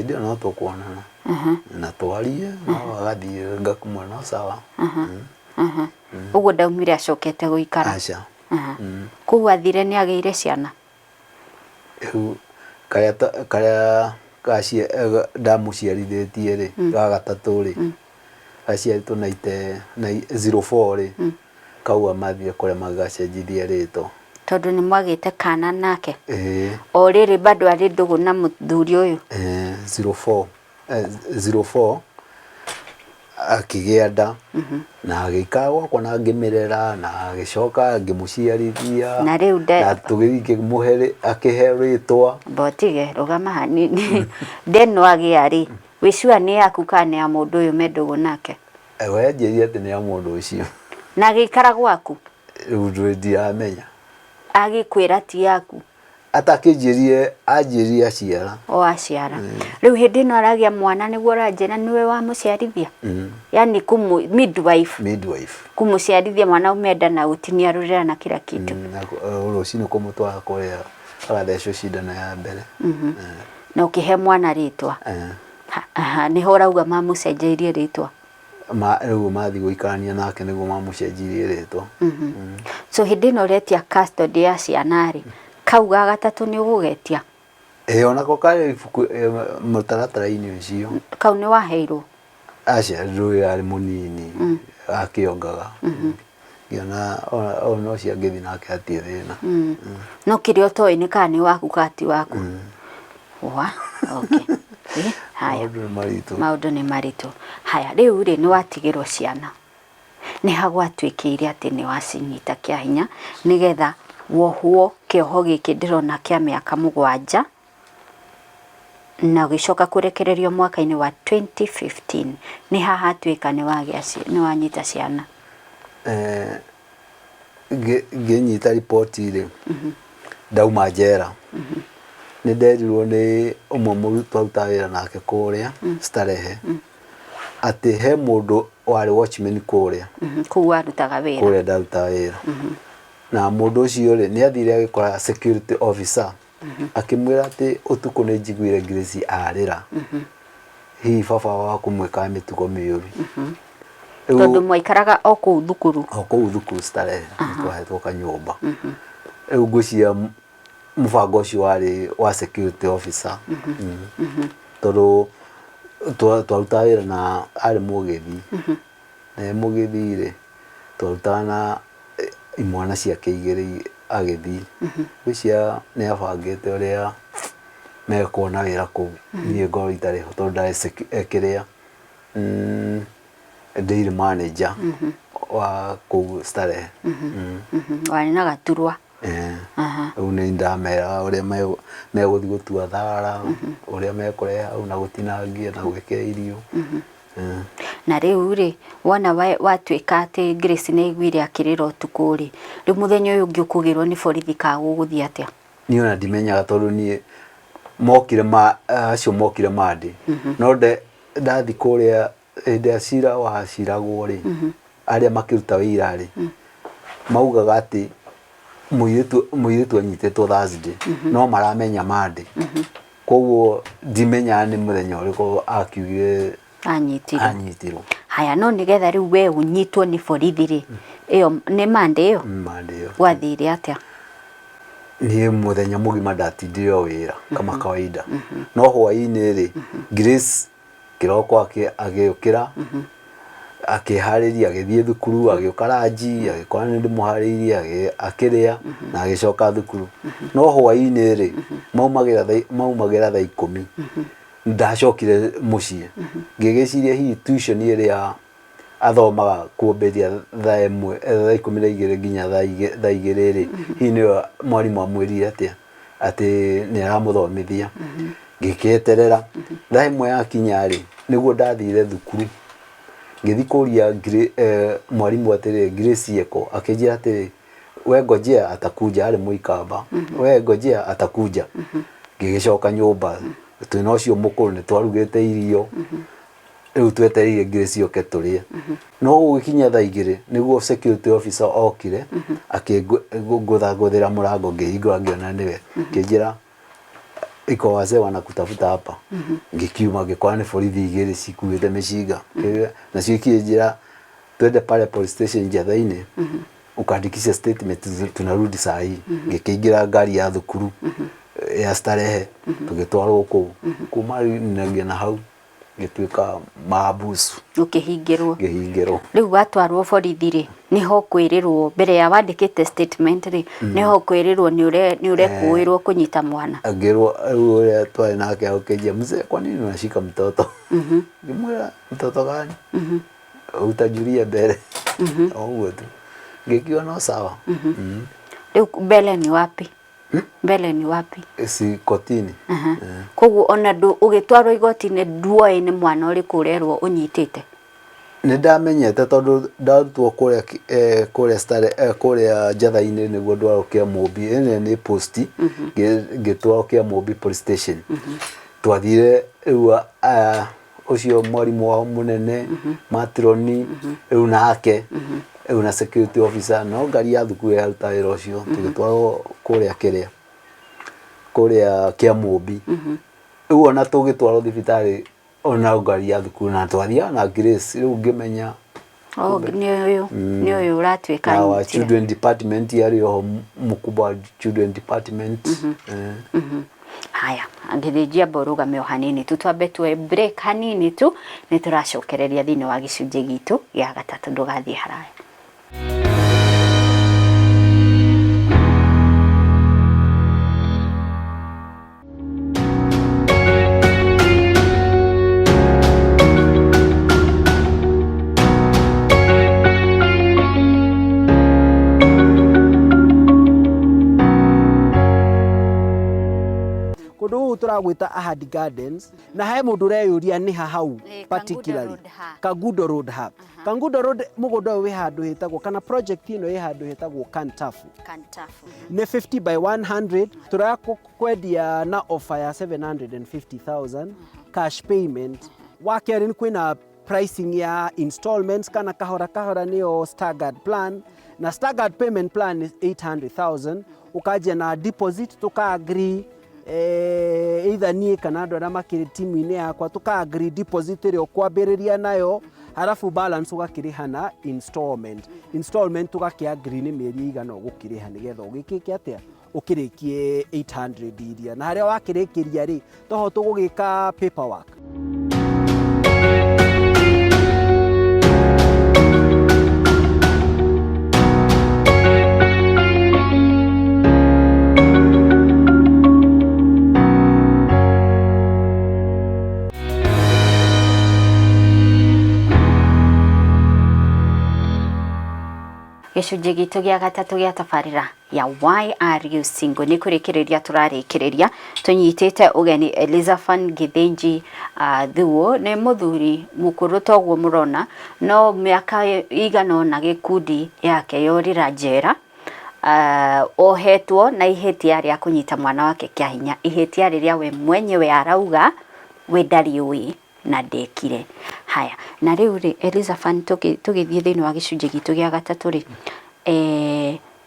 Ndio no tukuonana na twarie no agathi ngakumwa no sawa. Uguo ndaumire acokete guikara? Aca. Koguo athire nĩ agĩire ciana? Karia ndamuciarithitie ri ga gatatũ ri aciaritwo na 04 ri kaua mathie kuria magacenjithia rĩtwa tondu ni mwagite kana nake. O riri bado ari ndugu na muthuri uyu 04 akigia nda na agikara gwakwa na ngimirera na agicoka ngimuciarithia na riu na tugithike muhere akihe rĩtwa botige rugama hanini ndeno agiari wicua ni yaku kana ya mundu uyu mendugu nake? We njĩria atĩ nĩ ya mũndũ ũcio na agĩikara gwaku? Rĩu ndiramenya. Agĩkwĩra ti yaku? Atakĩnjĩrie anjĩrie aciara. O aciara. Rĩu hĩndĩ ĩno aragia mwana nĩguo ũranjĩra nĩwe wamũciarithia? Yani midwife kumuciarithia mwana umenda na gũtinia rũrĩra na kila kitu. Rũciinĩ kũmũtwara kũrĩa agathecwo cindano ya mbere. Na ũkĩhe mwana rĩtwa? Nĩho ũrauga mamũcenjeirie rĩtwa? Rĩu mathi gũikarania nake nĩguo mamũcenjirie rĩtwa. So hĩndĩ ĩno ũretia custody ya ciana rĩ kauga gatatũ nĩ ũgũgetia? Onako karĩ ibuku mũtaratara-inĩ ũcio. Kau nĩ waheirwo? Aca rĩu arĩ mũnini akĩongaga. Ngĩona no ciangĩthi nake hatirĩ thĩna. No kĩrĩa ũtoĩ nĩ kana nĩ waku kati waku? Okay. Haya maundu ni maritu. Haya riu ri ni watigirwo ciana ni hagwatwikire ati ni wacinyita kia hinya nigetha wohwo kioho giki ndirona kia miaka 7 na gicoka kurekererio mwaka-ini wa 2015 ni haha twika ni wanyita ciana? Nginyita ripoti ri ndauma njera ni nderirwo ni umwe mũrutwo aruta wĩra nake kũrĩa Starehe ati he mũndũ warĩ watchman kũrĩa kũu arutaga wĩra kũrĩa ndaruta wĩra na mũndũ ũcio rĩ nĩ athire agĩkora security officer akĩmwĩra atĩ ũtukũ nĩ njiguire Grace arĩra hihi baba waku mwĩkaga mĩtugo mĩũru tondũ mwaikaraga o kũu thukuru Starehe twahetwo kanyũmba rĩu ngwĩciria mũbango ũcio warĩ wa security officer tondũ twaruta wĩra na arĩ mũgĩthi na mũgĩthi rĩ twarutaga na imwana ciake igĩrĩ agĩthi ngwĩciria nĩ abangĩte ũrĩa mekuona wĩra kũu niĩ ngorwo itarĩ ho tondũ ndarĩ kĩrĩa daily manager wa kũu Starehe. Warĩ na gaturwa. Rĩu nĩ ndamera ũrĩa megũthiĩ gũtua thara, ũrĩa mekũrehe hau na gũtinangia na gwĩkĩra irio. Na rĩu rĩ, wona watuĩka atĩ Grace nĩ aiguire akĩrĩra ũtukũ rĩ, rĩu mũthenya ũyũ ũngĩ ũkũgĩrwo nĩ borithi gũgũthiĩ atĩa? Niĩ ona ndimenyaga tondũ niĩ mokire acio mokire Monday. No ndathi kũrĩa hĩndĩ ya cira waciragwo rĩ, arĩa makĩruta wĩira rĩ, maugaga atĩ mũirĩtu anyitĩtwo Thursday, no maramenya Monday. Koguo ndimenyaga nĩ mũthenya ũrĩkũ akiugire anyitirwo. Haya, no nĩgetha rĩu we ũnyitwo nĩ borithi rĩ, ĩyo nĩ Monday ĩyo? Monday ĩyo. Gwathire atĩa? Niĩ mũthenya mũgima ndatindire o wĩra kama kawaida. No hwaĩ-inĩ rĩ, Grace kĩroko agĩũkĩra, akĩharĩria, agĩthiĩ thukuru, agĩũka ranji, agĩkora nĩ ndĩmũharĩirie, akĩrĩa na agĩcoka thukuru. No hwaĩ-inĩ rĩ, maumagĩra thaa 10, ndacokire mũciĩ. Ngĩgĩciria hihi tuition ĩrĩa athomaga kuomberia thaa 12 nginya thaa 2 rĩ, hihi nĩyo mwarimũ amwĩrire atĩ nĩ aramũthomithia. Ngĩkĩeterera, thaa 1 yakinya rĩ, nĩguo ndathire thukuru. Ngĩthi kũria mwarimũ atĩrĩ, Grace yeko, akĩnjĩra atĩrĩ, we ngojea atakuja, arĩ Mũikamba, we ngojea atakuja. Ngĩgĩcoka nyũmba, twĩna ũcio mũkũrũ nĩ twarugĩte irio, rĩu twetereire Grace yoke tũrĩe. No gũgĩkinya thaa 2 nĩguo security officer okire, akĩngũthagũthĩra mũrango, ngĩhingũra ngĩona nĩwe. Akĩnjĩra, iko wazee wanakutafuta hapa. Ngikiuma ngĩkora nĩ borithi 2 cikuĩte mĩcinga. Nacio ikĩnjĩra twende pale police station Njatha-inĩ, ukaandikisha statement, tunarudi saa hii. Ngĩkĩingĩra ngari ya thukuru ya Starehe, tũgĩtwarwo kũu. Kuma na hau gĩtuĩka mahabusu. Ngĩhingĩrwo. Rĩu watwarwo borithi rĩ, nĩho kwĩrĩrwo mbere ya wandĩkĩte statement rĩ, nĩho kwĩrĩrwo nĩ ũrekũĩrwo kũnyita mwana. Ngĩrwo rĩu ũrĩa twarĩ nake akĩnjia, mzee, kwa nini unashika mtoto? Ngĩmwĩra, mtoto gani? Utajulia mbele. Ũguo tu. Ngĩkiuga no sawa. Rĩu mbele ni wapi? Mbele ni wapi? Si kotini. Koguo ona ũgĩtwarwo igoti-inĩ nduoĩ nĩ mwana ũrĩkũ ũrerwo ũnyitĩte? Nĩ ndamenyete tondũ ndarutwo kũrĩa Starehe, kũrĩa Njatha-inĩ nĩguo ndwarwo Kĩamũmbi. Ĩno nĩ post, ngĩtwarwo Kĩamũmbi police station. Twathire rĩu ũcio mwarimũ wao mũnene, matroni, rĩu nake, rĩu na security officer, no ngari ya thukuru yaruta wĩra ũcio, tũgĩtwarwo kũrĩa Kĩamũmbi. Rĩu ona tũgĩtwarwo thibitarĩ, ona ngari ya thukuru, na twathiaga na Grace, rĩu ngĩmenya nĩ ũyũ ũratuĩka na wa children department yarĩ oho mkubwa wa children department. Haya, angĩthĩnjia mborũgame o hanini, tũtwambe tuoe break hanini tu, nĩ tũracokereria thĩinĩ wa gĩcunjĩ gitũ gĩa gatatũ, ndũgathiĩ haraya. Turagwĩta Ahadi Gardens, na he mũndũ ũreyũria nĩ hau particularly Kangundo Road hub. Kangundo Road mũgũnda ũyũ wĩ handũ hetagwo, kana project ĩno ĩ handũ hetagwo Kantafu. Nĩ 50 by 100, tũrakwendia na offer ya 750,000 cash payment. Wakerĩ kwĩna pricing ya installments, kana kahora kahora nĩyo staggered plan, na staggered payment plan is 800,000. Ukaja na deposit, tuka-agree either niĩ kana andũ arĩa makĩrĩ timu-inĩ yakwa, tuka-agree deposit ĩrĩa ũkwambĩrĩria nayo, halafu balance ũgakĩrĩha na installment. Installment tũgakĩ-agree nĩ mĩeri ĩigana ũgũkĩrĩha nĩgetha ũgĩkĩke atĩa, ũkĩrĩkie 800 iria, na harĩa wakĩrĩkĩria rĩ, toho tũgũgĩka paperwork. gicunji gitu gia gatatu gia tabarira ya Why Are You Single ni kurikireria turarikireria tunyitite ugeni Elizabeth Githinji Thuo ni muthuri mukuru toguo murona no miaka igana na gikundi yake yorira njera ohetwo na ihetia ria kunyita mwana wake kia hinya ihetia riria we mwenyewe arauga we ndari ui na ndekire. Haya na riu ri Elizabeth tugithie thiini wa gicunji gitu gia gatatu ri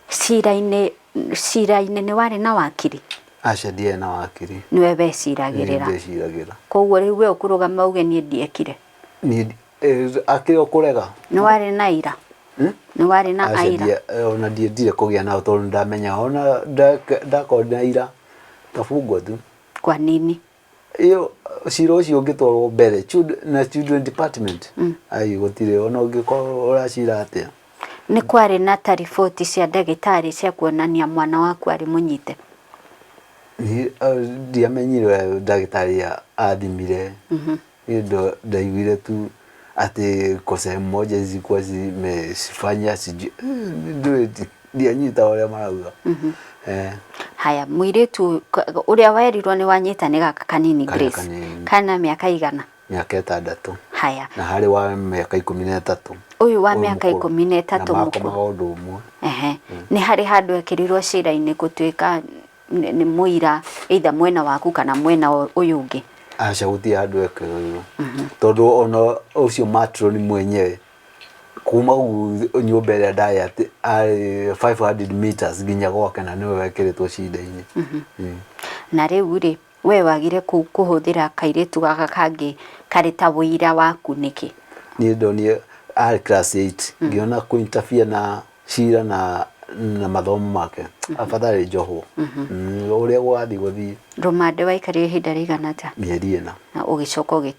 cira-inĩ nĩ warĩ na wakiri? Aca ndiarĩ na wakiri. Nĩwe weciragĩrĩra? Ndeciragĩra. Koguo rĩu we ũkũrũgama uge niĩ ndiekire? Akĩrĩ o kũrega. Nĩ warĩ na ira? Nĩ warĩ na aira? Ona ndiendire kũgĩa nao tondũ ndamenya ona ndakorwo na ira tabungwo tu. Kwa nini? Iyo cira ũcio ũngĩtwarwo mbere na children department ai gũtirĩ ona ũngĩkorwo ũracira atĩa. Nĩ kwarĩ na ta riboti cia ndagĩtarĩ cia kuonania mwana waku arĩ mũnyite? Ndiamenyire ndagĩtarĩ athimire. Ndaiguire tu ati kosa moja zilikuwa zimefanya sijui ndianyita wale marauga. Haya mũirĩtu ũrĩa werirwo nĩ wanyita nĩ gaka kanini Grace kana mĩaka igana? Mĩaka 6. Haya na harĩ wa mĩaka 13. Uyu wa mĩaka 13 mũkũrũ. Nĩ harĩ handũ ekĩrirwo cira-inĩ gũtuĩka nĩ mũira either mwena waku kana mwena ũyũ ũngĩ? Aca gũtirĩ handũ ekĩrirwo tondũ ona ũcio matron mwenyewe kuma nyũmba ĩrĩa ndarĩ atĩ 500 meters nginya gwake na nĩwe wekĩrĩtwo cira-inĩ. Na rĩu rĩ we wagire kũhũthĩra kairĩtu gaka kangĩ karĩ ta wũira waku nĩkĩ? Niĩ ndonire arĩ class 8 ngĩona kũ-interfere na cira na mathomo make afadhali njohwo. Ũrĩa gũthiĩ rũmande waikarire ihinda rĩigana atĩa? Mĩeri 4. Na ũgĩcoka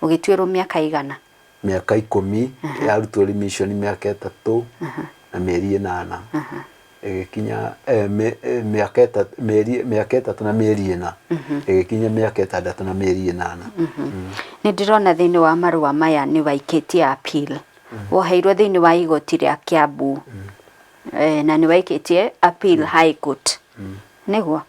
ũgĩtuĩrwo mĩaka igana? Mĩaka 10 yarutwo remission mĩaka 3 na mĩeri 8 ĩgĩkinya mĩaka 3 na mĩeri 4 ĩgĩkinya mĩaka 6 na mĩeri 8. Nĩ ndĩrona thĩinĩ wa marũa maya nĩ waikĩtie appeal woheirwo thĩinĩ wa igoti rĩa Kiambu na nĩ waikĩtie appeal high court nĩguo?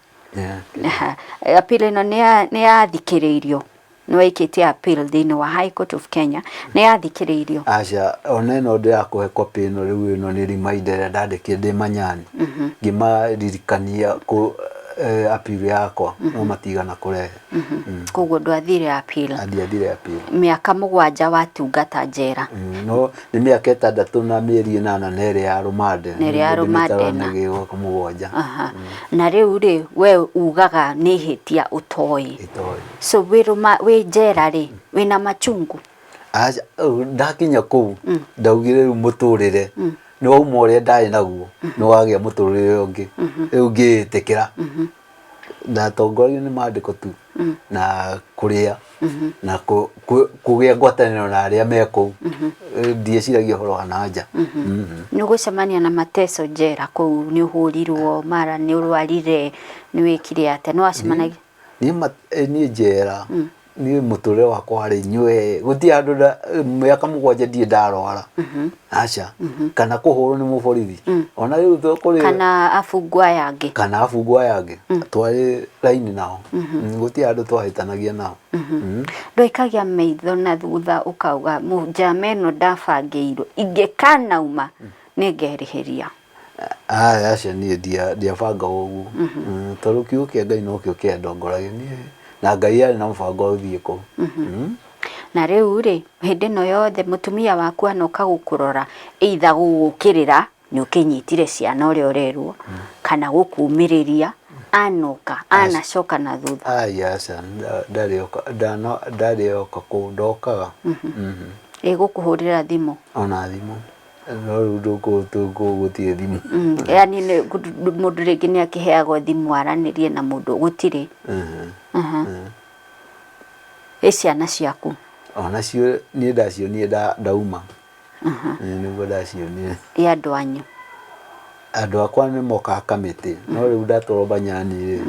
Appeal ĩno nĩ yathikĩrĩirio? Nĩ waikĩtie appeal thĩinĩ wa High Court of Kenya nĩ yathikĩrĩirio? Aca ona ĩno ndĩrakũhe copy ĩno rĩu ĩno nĩ reminder ĩrĩa ndandĩkire ndĩ Manyani ngĩmaririkania appeal yakwa no matigana kũrehe. Koguo ndwathire appeal? Ndiathire appeal. Mĩaka 7 watungata njera? No nĩ mĩaka 6 na mĩeri 8 na ĩrĩa ya rũmande. Nĩ ya rũmande na 7. Na rĩu rĩ we ugaga nĩ ihĩtia ũtoĩ? So wĩ njera rĩ wĩna machungu? Ndakinya kũu ndaugire rĩu mũtũrĩre nĩ wauma ũrĩa ndarĩ naguo nĩ wagĩa mũtũrĩre ũngĩ rĩu ngĩĩtĩkĩra. Ndatongorio nĩ maandĩko tu na kũrĩa na kũgĩa ngwatanĩro na arĩa me kũu ndieciragia ũhoro wa nanja. Nĩ ũgũcemania na mateso njera kũu? Nĩ ũhũrirwo mara? Nĩ ũrwarire? Nĩ wĩkire atĩa? Nĩ wacemanagia? Niĩ njera niĩ mũtũrĩre wakwa warĩ nyue gũtirĩ handũ mĩaka 7 ndirĩ ndarwara. Aca kana kũhũrwo nĩ mũborithi ona rĩu kũrĩ kana afungwa yangĩ twarĩ raini nao gũtirĩ handũ twahĩtanagia nao. Ndũikagia maitho na thutha ũkauga njama ĩno ndabangĩirwo ingĩkanauma nĩngerĩhĩria? Aca niĩ ndiabanga ũguo tondũ kiugo kĩa Ngai no kĩo kĩandongoragia na Ngai arĩ na mũbango ũthiĩ kũu. Na rĩu rĩ hĩndĩ ĩno yothe mũtumia waku anoka gũkũrora either gũgũkĩrĩra nĩ ũkĩnyitire ciana ũrĩa ũrerwo kana gũkumĩrĩria anoka anacoka na thutha? Aca ndarĩ oka kũu ndokaga. Gũkũhũrĩra thimũ? Ona thimũ no rĩu gũtirĩ thimũ. Yani mũndũ rĩngĩ nĩ akĩheagwo thimũ aranĩrie na mũndũ? Gũtirĩ? Ciana ciaku? Onacio niĩ ndacionie ndauma. Nĩguo ndacionie. Andũ anyu? Andũ akwa nĩ mokaga kamĩtĩ no rĩu ndatwarwo Manyani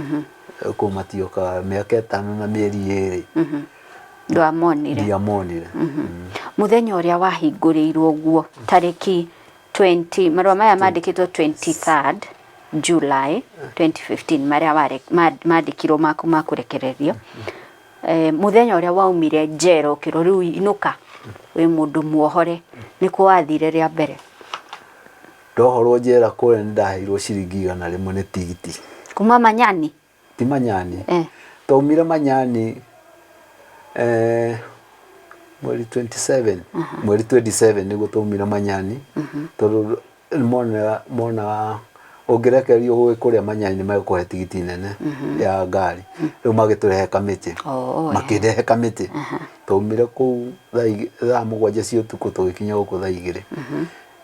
kũu matiokaga mĩaka 5 na mĩeri 2. Ndiamonire? Ndiamonire. Mũthenya ũrĩa wahingũrĩirwo guo tarĩki marua maya mandikitwo 23rd July 2015 maria mandikirwo makurekererio muthenya uria waumire njero kiro riu inuka we mundu muohore niko wathire ria mbere ndohorwo njera kure ndaheirwo ciringi 100 ni tigiti kuma Manyani ti Manyani twaumire Manyani mweri 27 mweri 27 niguo twaumire Manyani tondu mona ongerekerio gwe kuria Manyani ni magikuhe tigiti nene ya ngari riu magiturehe Kamiti makirehe Kamiti twaumire ku thaa 7 cia utuku tugikinya guku thaa 2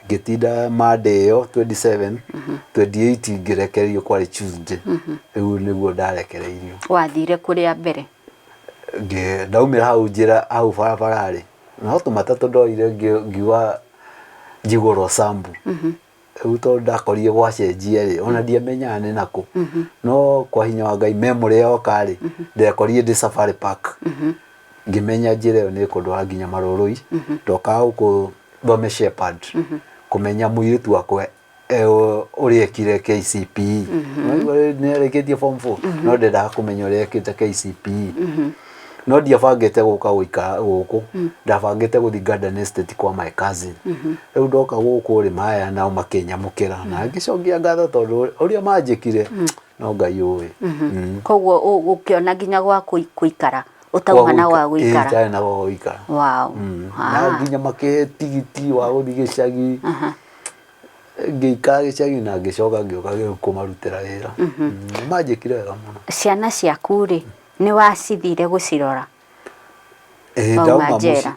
gitinda Monday yo 27 28 ngirekerio kwari Tuesday riu niguo ndarekereirio wathire kuria mbere ndaumira hau njira hau barabarari no tumatatu ndoire ngiwa njigoro Sambu riu to ndakorire gwacenjia ri ona ndiamenya ni naku no kwa hinya wa Ngai memory yoka ri ndekorire ndi Safari Park ngimenya njira yo ni kundwara nginya Maroroi ndoka huko Thome Shepherd kumenya muiritu wakwe uriekire KCPE ni reketie form 4 no ndenda kumenya uriekite KCPE no ndiabangite guka guikara guku ndabangite guthi Garden Estate kwa my cousin riu ndoka guku ri maya nao makinyamukira na ngicokia ngatho tondu uria manjikire no Ngai uwi koguo ukiona nginya gwa kuikara utaumana wa guikara ita na wa guikara wow na nginya make tigiti wa guthi gicagi ngiikara gicagi na ngicoka ngioka kumarutira wira manjikire wega muno ciana ciaku ri ni wacithire gucirora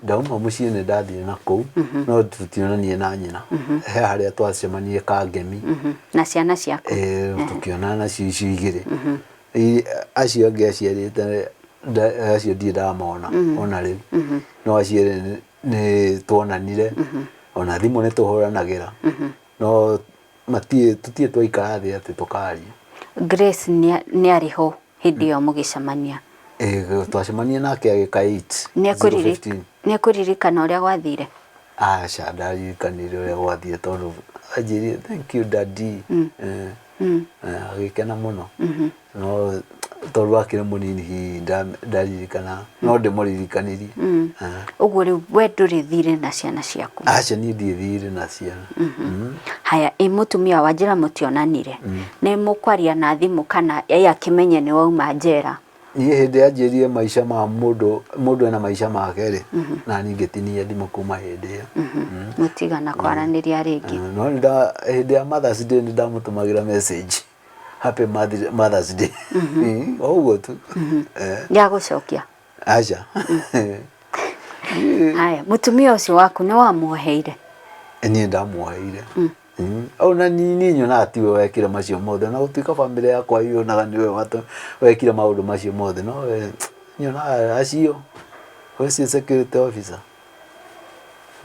ndauma muciĩ nĩ ndathire na kũu no tutionanie na nyina he harĩa twacemanie Kangemi na ciana ciaku tukionana nacio icio igĩrĩ acio angĩ aciarĩte acio ndirĩ ndamona ona rĩu no acio nĩ tuonanire ona thimũ nĩ tũhũranagĩra no tũtirĩ twaikara thĩ atĩ tũkaria Grace nĩ arĩ ho hĩndĩ ĩyo mũgĩcemania twacemania nake agĩka 8 nĩ kũririkana ũrĩa gwathire aca ndaririkanire ũrĩa gwathire tondũ anjĩrire thank you daddy agĩkena mũno no tondũ akĩrĩ mũnini hihi ndaririkana no ndĩmũririkanirie ũguo rĩu we ndũrĩ thire na ciana ciaku aca niĩ ndithire na ciana haya mũtumia wa njĩra mũtionanire nĩ mũkwaria na thimũ kana akĩmenye nĩ wauma njera niĩ hĩndĩ anjĩrire maica ma mũndũ ena maica make rĩ na niĩ ngĩtinia thimũ kuma hĩndĩ ĩyo mũtigana kwaranĩria rĩngĩ no hĩndĩ ya Mother's Day nĩ ndamũtũmagĩra message happy Mother's Day o ũguo tu ya gũcokia aca haya mũtumia ũcio waku nĩ wamuoheire niĩ ndamuoheire ona niĩ nyonaga tiwe wekire macio mothe na gũtuĩka bamĩrĩ yakwa yonaga nĩwe wekire maũndũ macio mothe no nyonaga acio ũcio security officer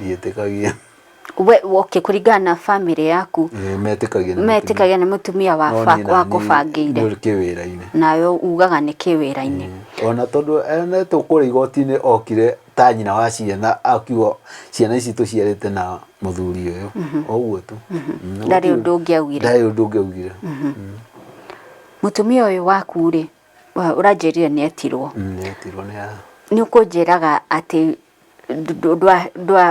ndiĩtĩkagia we kũringana na bamĩrĩ yaku metĩkagia nĩ mũtumia wa kũbangĩire kĩwĩra-inĩ nawe ugaga nĩ kĩwĩra-inĩ ona tondũ tũkũrĩa igoti-inĩ okire ta nyina wa ciana akiuga ciana ici tũciarĩte na mũthuri ũyũ o ũguo tu ndarĩ ũndũ ũngĩaugire mũtumia ũyũ waku rĩ ũranjĩrire nĩ etirwo nĩ ũkũnjĩraga atĩ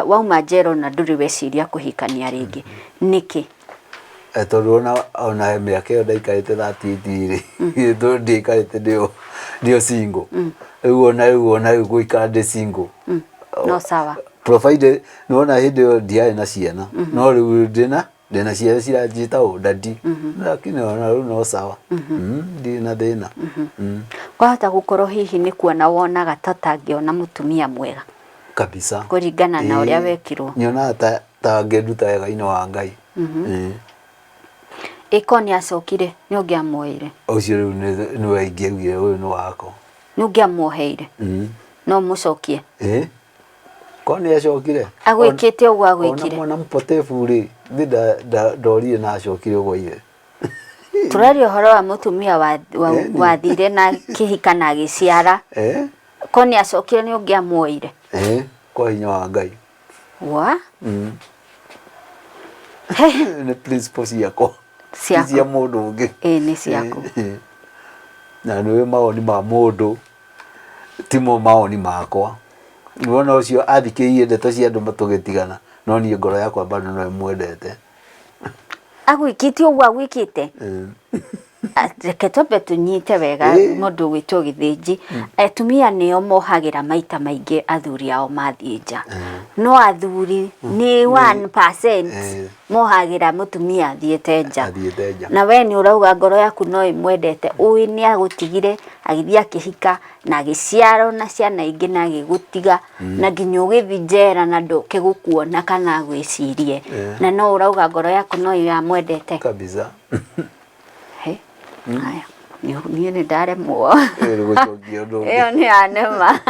wauma njera na ndũrĩ weciria kũhikania rĩngĩ nĩkĩ tondũ ona mĩaka ĩyo ndaikarĩte 38 rĩ ndikarĩte ndio single rĩu ona rĩu gũikara ndĩ single no sawa provided nona hĩndĩ ĩyo ndiarĩ na ciana no rĩu ndĩna ciana ciranjĩta dadi lakini ona rĩu no sawa ndirĩ na thĩna kwahota gũkorwo hihi nĩ kuona wonaga ta ũtangĩona mũtumia mwega kabisa kũringana na ũrĩa wekirwo nyonaga ta ngĩnduta wega-inĩ wa Ngai ĩko nĩ acokire nĩ ũngĩamuoheire ũcio rĩu nĩwe ingĩaugire ũyũ nĩ wakwa nĩ ũngĩamuoheire no mũcokie ko nĩ acokire agwĩkĩte ũguo agwĩkire mwana mpotebu rĩ ndorire na acokire ũguo ithe tũraria ũhoro wa mũtumia wathire na kĩhika na agĩciara ko nĩ acokire nĩ ũngĩamuoheire kwa hinya wa Ngai wa nĩ principle ciakwa cia mũndũ ũngĩ nĩ ciaku na nĩ mawoni ma mũndũ timo mawoni makwa nĩwona ũcio athikĩrĩirie ndeto cia andũ matũgĩtigana no niĩ ngoro yakwa bado no mwendete agwĩkĩte ũguo agwĩkĩte reke twambe tunyite wega mũndũ gwĩtwo Gĩthĩnji atumia nĩo mohagĩra maita maingĩ athuri ao mathiĩ nja no athuri nĩ 1% mohagĩra mũtumia athiĩte nja na we nĩ ũrauga ngoro yaku no ĩmwendete ũĩ nĩ agũtigire agĩthiĩ akĩhika na agĩciarwo na ciana ingĩ na agĩgũtiga na nginya ũgĩthiĩ njera na ndũkĩgũkuona kana gwĩcirie na no ũrauga ngoro yaku no yamwendete kabisa haya niĩ nĩ ndaremwo ĩyo nĩ yanema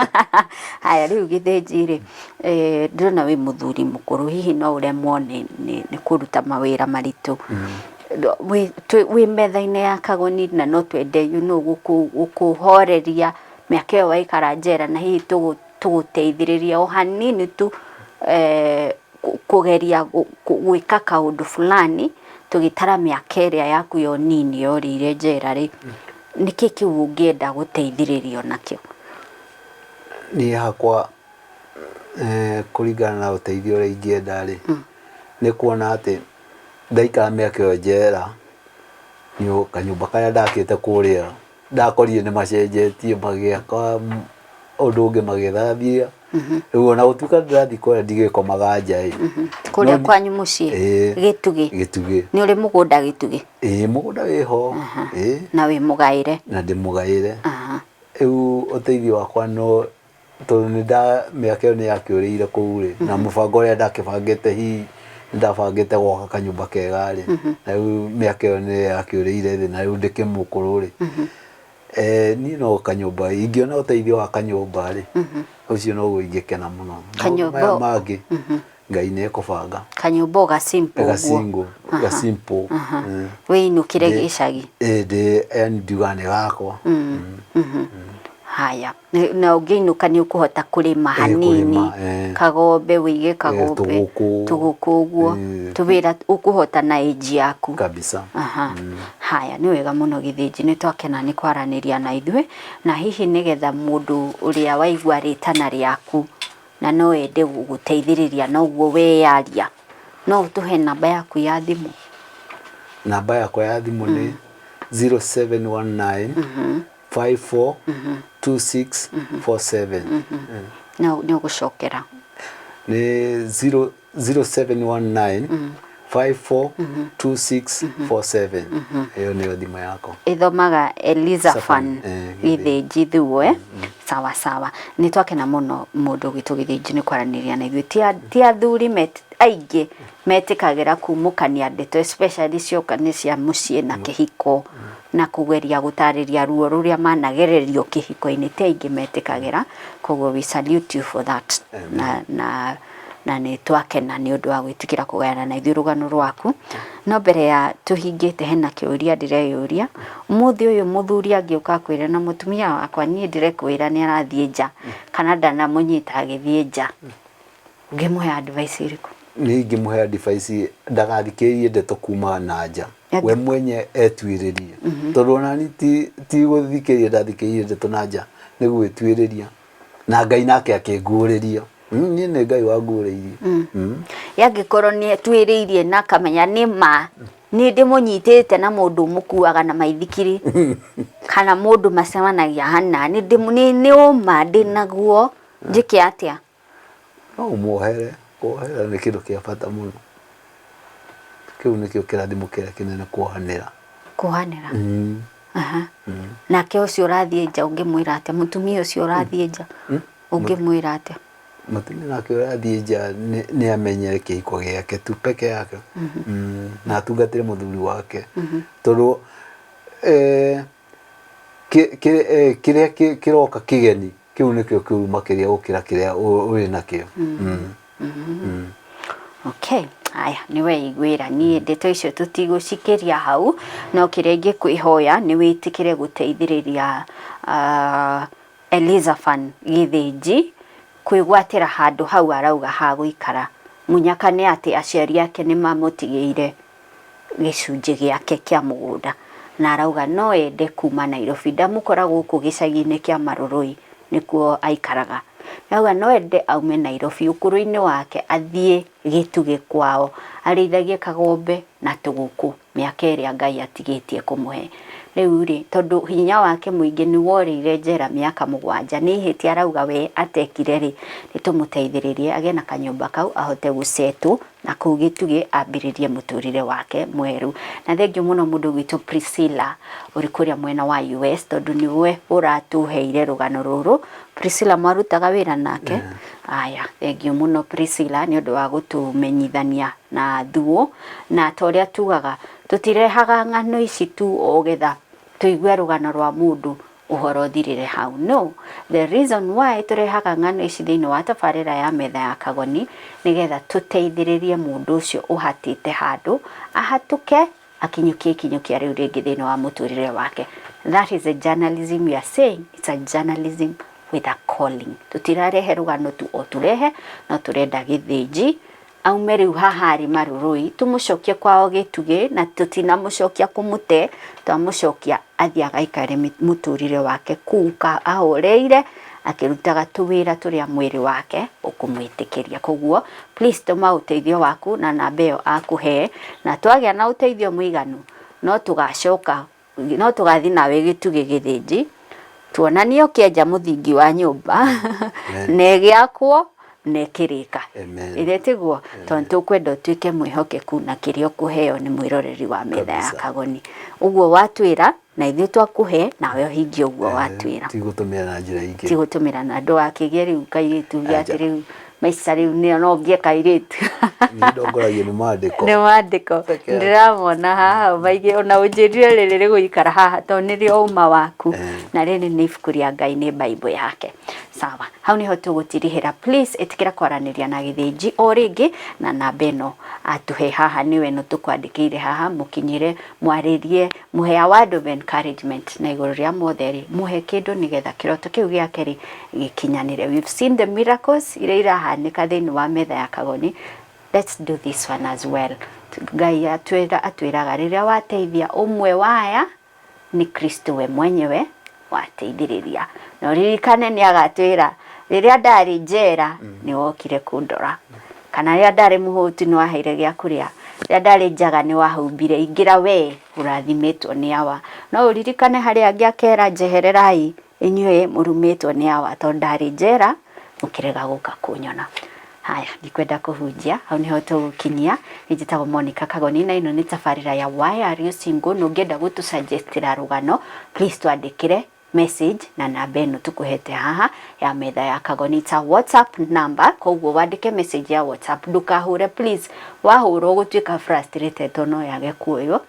haya rĩu Gĩthĩnji rĩ ndĩrona wĩ mũthuri mũkũrũ hihi no ũremwo nĩ kũruta mawĩra maritũ wĩ metha-inĩ ya Kagoni na no twende gũkũhoreria mĩaka ĩyo waikara njera na hihi tũgũteithĩrĩria o hanini tu kũgeria gwĩka kaũndũ fulani tũgĩtara mĩaka ĩrĩa yaku yo nini yorĩire njera rĩ nĩkĩ kĩu ũngĩenda gũteithĩrĩrio nakĩo niĩ hakwa kũringana na ũteithio ũrĩa ingĩenda rĩ nĩ kuona atĩ ndaikara mĩaka ĩyo njera kanyũmba karĩa ndakĩte kũrĩa ndakorire nĩ macenjetie magĩaka ũndũ ũngĩ magĩthambia rĩu ona gũtuĩka ndĩrathiĩ kũrĩa ndigĩkomaga nja kũrĩa kwanyu mũciĩ Gĩtugĩ nĩ ũrĩ mũgũnda Gĩtugĩ mũgũnda wĩho na wĩ mũgaĩre na ndĩ mũgaĩre rĩu ũteithio wakwa no tondũ mĩaka ĩyo nĩ yakĩũrĩire kũu rĩ na mũbango ũrĩa ndakĩbangĩte hihi ndabangĩte gwaka kanyũmba kega rĩ na rĩu mĩaka ĩyo nĩ yakĩũrĩire thĩ na rĩu ndĩkĩmũkũrũ rĩ niĩ no kanyũmba ingĩona ũteithio wa kanyũmba rĩ ũcio no ingĩkena mũno kanyũmba mangĩ Ngai nĩ ekũbanga kanyũmba gasimple wĩinũkĩre gĩcagi yani ndiuga nĩ gakwa haya na ũngĩinũka nĩ ũkũhota kũrĩma hanini kagombe wĩige kagombe tũgũkũ ũguo tũwĩra ũkũhota na age yaku kabisa haya nĩ wega mũno Gĩthĩnji nĩ twakena nĩ kwaranĩria na ithuĩ na hihi nĩgetha mũndũ ũrĩa waigua rĩtana rĩaku na no ende gũgũteithĩrĩria na ũguo weyaria no ũtũhe namba yaku ya thimũ namba yakwa ya thimũ nĩ 0719 542647 nĩ ũgũcokera nĩ 0719 542647 ĩyo nĩyo thimũ yakwa ĩthomaga Elizaphan Gĩthĩnji thuo sawa sawa nĩ twakena mũno mũndũ gwitũ Gĩthĩnji nĩ kwaranĩria na ithuĩ ti athuri aingĩ metĩkagĩra kumũkania ndeto especially cioka nĩ cia mũciĩ na kĩhiko na kũgeria gũtarĩria ruo rũrĩa managererio kĩhiko-inĩ ti aingĩ metĩkagĩra koguo we salute you for that na nĩ twakena nĩ ũndũ wa gwĩtĩkĩra kũgayana na ithuĩ rũgano rwaku no mbere ya tũhingĩte hena kĩũria ndĩreyũria ũmũthĩ ũyũ mũthuri angĩũka kwĩra na mũtumia wakwa niĩ ndĩrekwĩra nĩ arathiĩ nja kana ndanamũnyita agĩthiĩ nja ngĩmũhe advice ĩrĩkũ nĩ ingĩmũhe advice ndagathikĩrĩrie ndeto kuma na nja we mwenye etuĩrĩrie tondũ onani ti gũthikĩrĩria ndathikĩrĩrie ndeto na nja nĩ gwĩtuĩrĩria na Ngai nake akĩnguũrĩria niĩ nĩ Ngai wanguũrĩirie yangĩkorwo nĩ etuĩrĩirie na akamenya nĩ ma nĩ ndĩmũnyitĩte na mũndũ mũkuaga na maithikiri kana mũndũ macemanagia hana nĩ ũma ndĩnaguo njĩke atĩa no ũmwohere kuohera nĩ kĩndũ kĩa bata mũno kĩu nĩkĩo kĩrathimo kĩrĩa kĩnene kuohanĩra nake ũcio ũrathiĩ nja ũngĩmwĩra atĩa mũtumia ũcio ũrathiĩ nja ũngĩmwĩra atĩa mũtumia nake ũrathiĩ nja nĩ amenyere kĩhiko gĩake tu peke yake na atungatĩre mũthuri wake tondũ kĩrĩa kĩroka kĩgeni kĩu nĩkĩo kĩuma kĩrĩa gũkĩra kĩrĩa ũrĩ nakĩo okay aya nĩ weiguĩra niĩ ndeto icio tũtigũcikĩria hau no kĩrĩa ingĩkwĩhoya nĩ wĩtĩkĩre gũteithĩrĩria Elizaphan Gĩthĩnji kwĩgwatĩra handũ hau arauga ha gũikara munyakane ati aciari yake ni mamutigĩire gĩcunjĩ gĩake kĩa mũgũnda na arauga no ende kuma Nairobi ndamũkora gũkũ gĩcagi-inĩ kĩa Marũrũi nĩkuo aikaraga arauga no ende aume Nairobi ũkũrũ-inĩ wake athiĩ Gĩtugĩ kwao arĩithagie kagombe na tũgũkũ mĩaka ĩrĩa Ngai atigĩtie kũmũhe rĩu rĩ tondũ hinya wake mũingĩ nĩ worĩire njera mĩaka 7 nĩ ihĩtia arauga we atekire rĩ nĩtũmũteithĩrĩrie agĩe na kanyũmba kau ahote gũcetwo na kũu Gĩtugĩ ambĩrĩrie mũtũrĩre wake mwerũ na thengio mũno mũndũ gwitũ Priscilla ũrĩ kũrĩa mwena wa US tondũ nĩwe ũratũheire rũgano rũrũ Priscilla marutaga wĩra nake aya thengio mũno Priscilla nĩ ũndũ wa gũtũmenyithania na thuo na torĩa tugaga tutirehaga ng'ano ici tu ogetha tuigue rũgano rwa mũndũ ũhoro thirire hau no the reason why turehaga ng'ano ici thĩinĩ wa tabarĩra ya metha ya Kagoni nĩgetha tũteithĩrĩrie mũndũ ũcio ũhatĩte handũ ahatũke akinyukie ikinyukia rĩu rĩngĩ thĩinĩ wa mũtũrĩre wake that is a journalism we are saying it's a journalism with a calling tutirarehe rũgano tu o turehe no turenda gĩthĩnji aume rĩu haha arĩ Marũrũi tũmũcokie kwao Gĩtugĩ na tũtinamũcokia kũmũte twamũcokia athiĩ agaikare mũtũrĩre wake kũu ahoreire akĩrutaga tũwĩra tũrĩa mwĩrĩ wake ũkũmwĩtĩkĩria koguo please tũma ũteithio waku na namba ĩyo akũhe na twagĩa na ũteithio mũiganu no tũgathiĩ nawe Gĩtugĩ gĩthĩnji tuonanio kĩenja mũthingi wa nyũmba na gĩakwo nekirika iretiguo tontu kwenda tuike mwihokeku na kirio kuheo ni mwiroreri wa metha ya Kagoni uguo watwira na ithuĩ twakuhe nawe hingi uguo watwira tigutumira na njira ingĩ tigutumira na ndo akĩgĩa rĩu kairitu gĩake rĩu maica rĩu no ngĩe kairitu ndongoragio nĩ mandĩko ndiramona haha maingĩ ona ũnjĩrire rĩrĩ rĩgũikara haha to nĩrĩo uma waku na rĩrĩ nĩ ibuku rĩa Ngai nĩ Bible yake sawa hau niho tũgũtirihĩra please ĩtikĩra kwaranĩria na gĩthĩnji o rĩngĩ na namba ĩno atuhe haha nĩwe no tũkwandĩkĩire haha mũkinyĩre mwarĩrie mũhe a word of encouragement na igũrũ rĩa mothe mũhe kĩndũ nĩgetha kĩroto kĩu gĩake rĩ gĩkinyanĩre we've seen the miracles iria irahanĩka thĩinĩ wa metha ya Kagoni let's do this one as well Ngai atwĩraga rĩrĩa wateithia ũmwe waya ni Kristo we mwenyewe wateithĩrĩria no ririkane nĩ agatwĩra rĩrĩa ndarĩ njera nĩ wokire kũndora kana rĩrĩa ndarĩ mũhũtu nĩ waheire gĩa kũrĩa rĩrĩa ndarĩ njaga nĩ wahumbire ingĩra we ũrathimetwo nĩ awa no uririkane harĩa angĩakera njehererai inyuĩ mũrumĩtwo nĩ awa to ndarĩ njera mũkĩrega gũka kũnyona haya ndikwenda kũhunjia hau niho tũgũkinyia njĩtagwo Monica Kagoni na ĩno nĩ tabarĩra ya Why Are You Single no ngĩenda gũtũsuggestira rũgano please twandĩkĩre message na namba ĩno tũkũhete haha ya metha ya Kagoni ta WhatsApp number koguo wandĩke message ya WhatsApp ndũkahure please wahũra ũgũtuĩka frustrated no yage kuoyo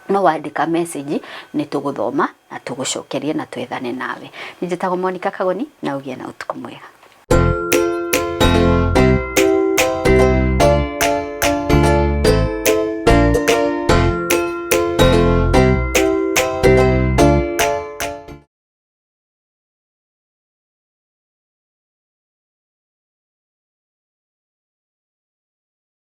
no wandĩka message nĩ tũgũthoma na tũgũcokerie na twethane nawe njĩtagwo Monica Kagoni na ũgĩe na ũtukũ mwega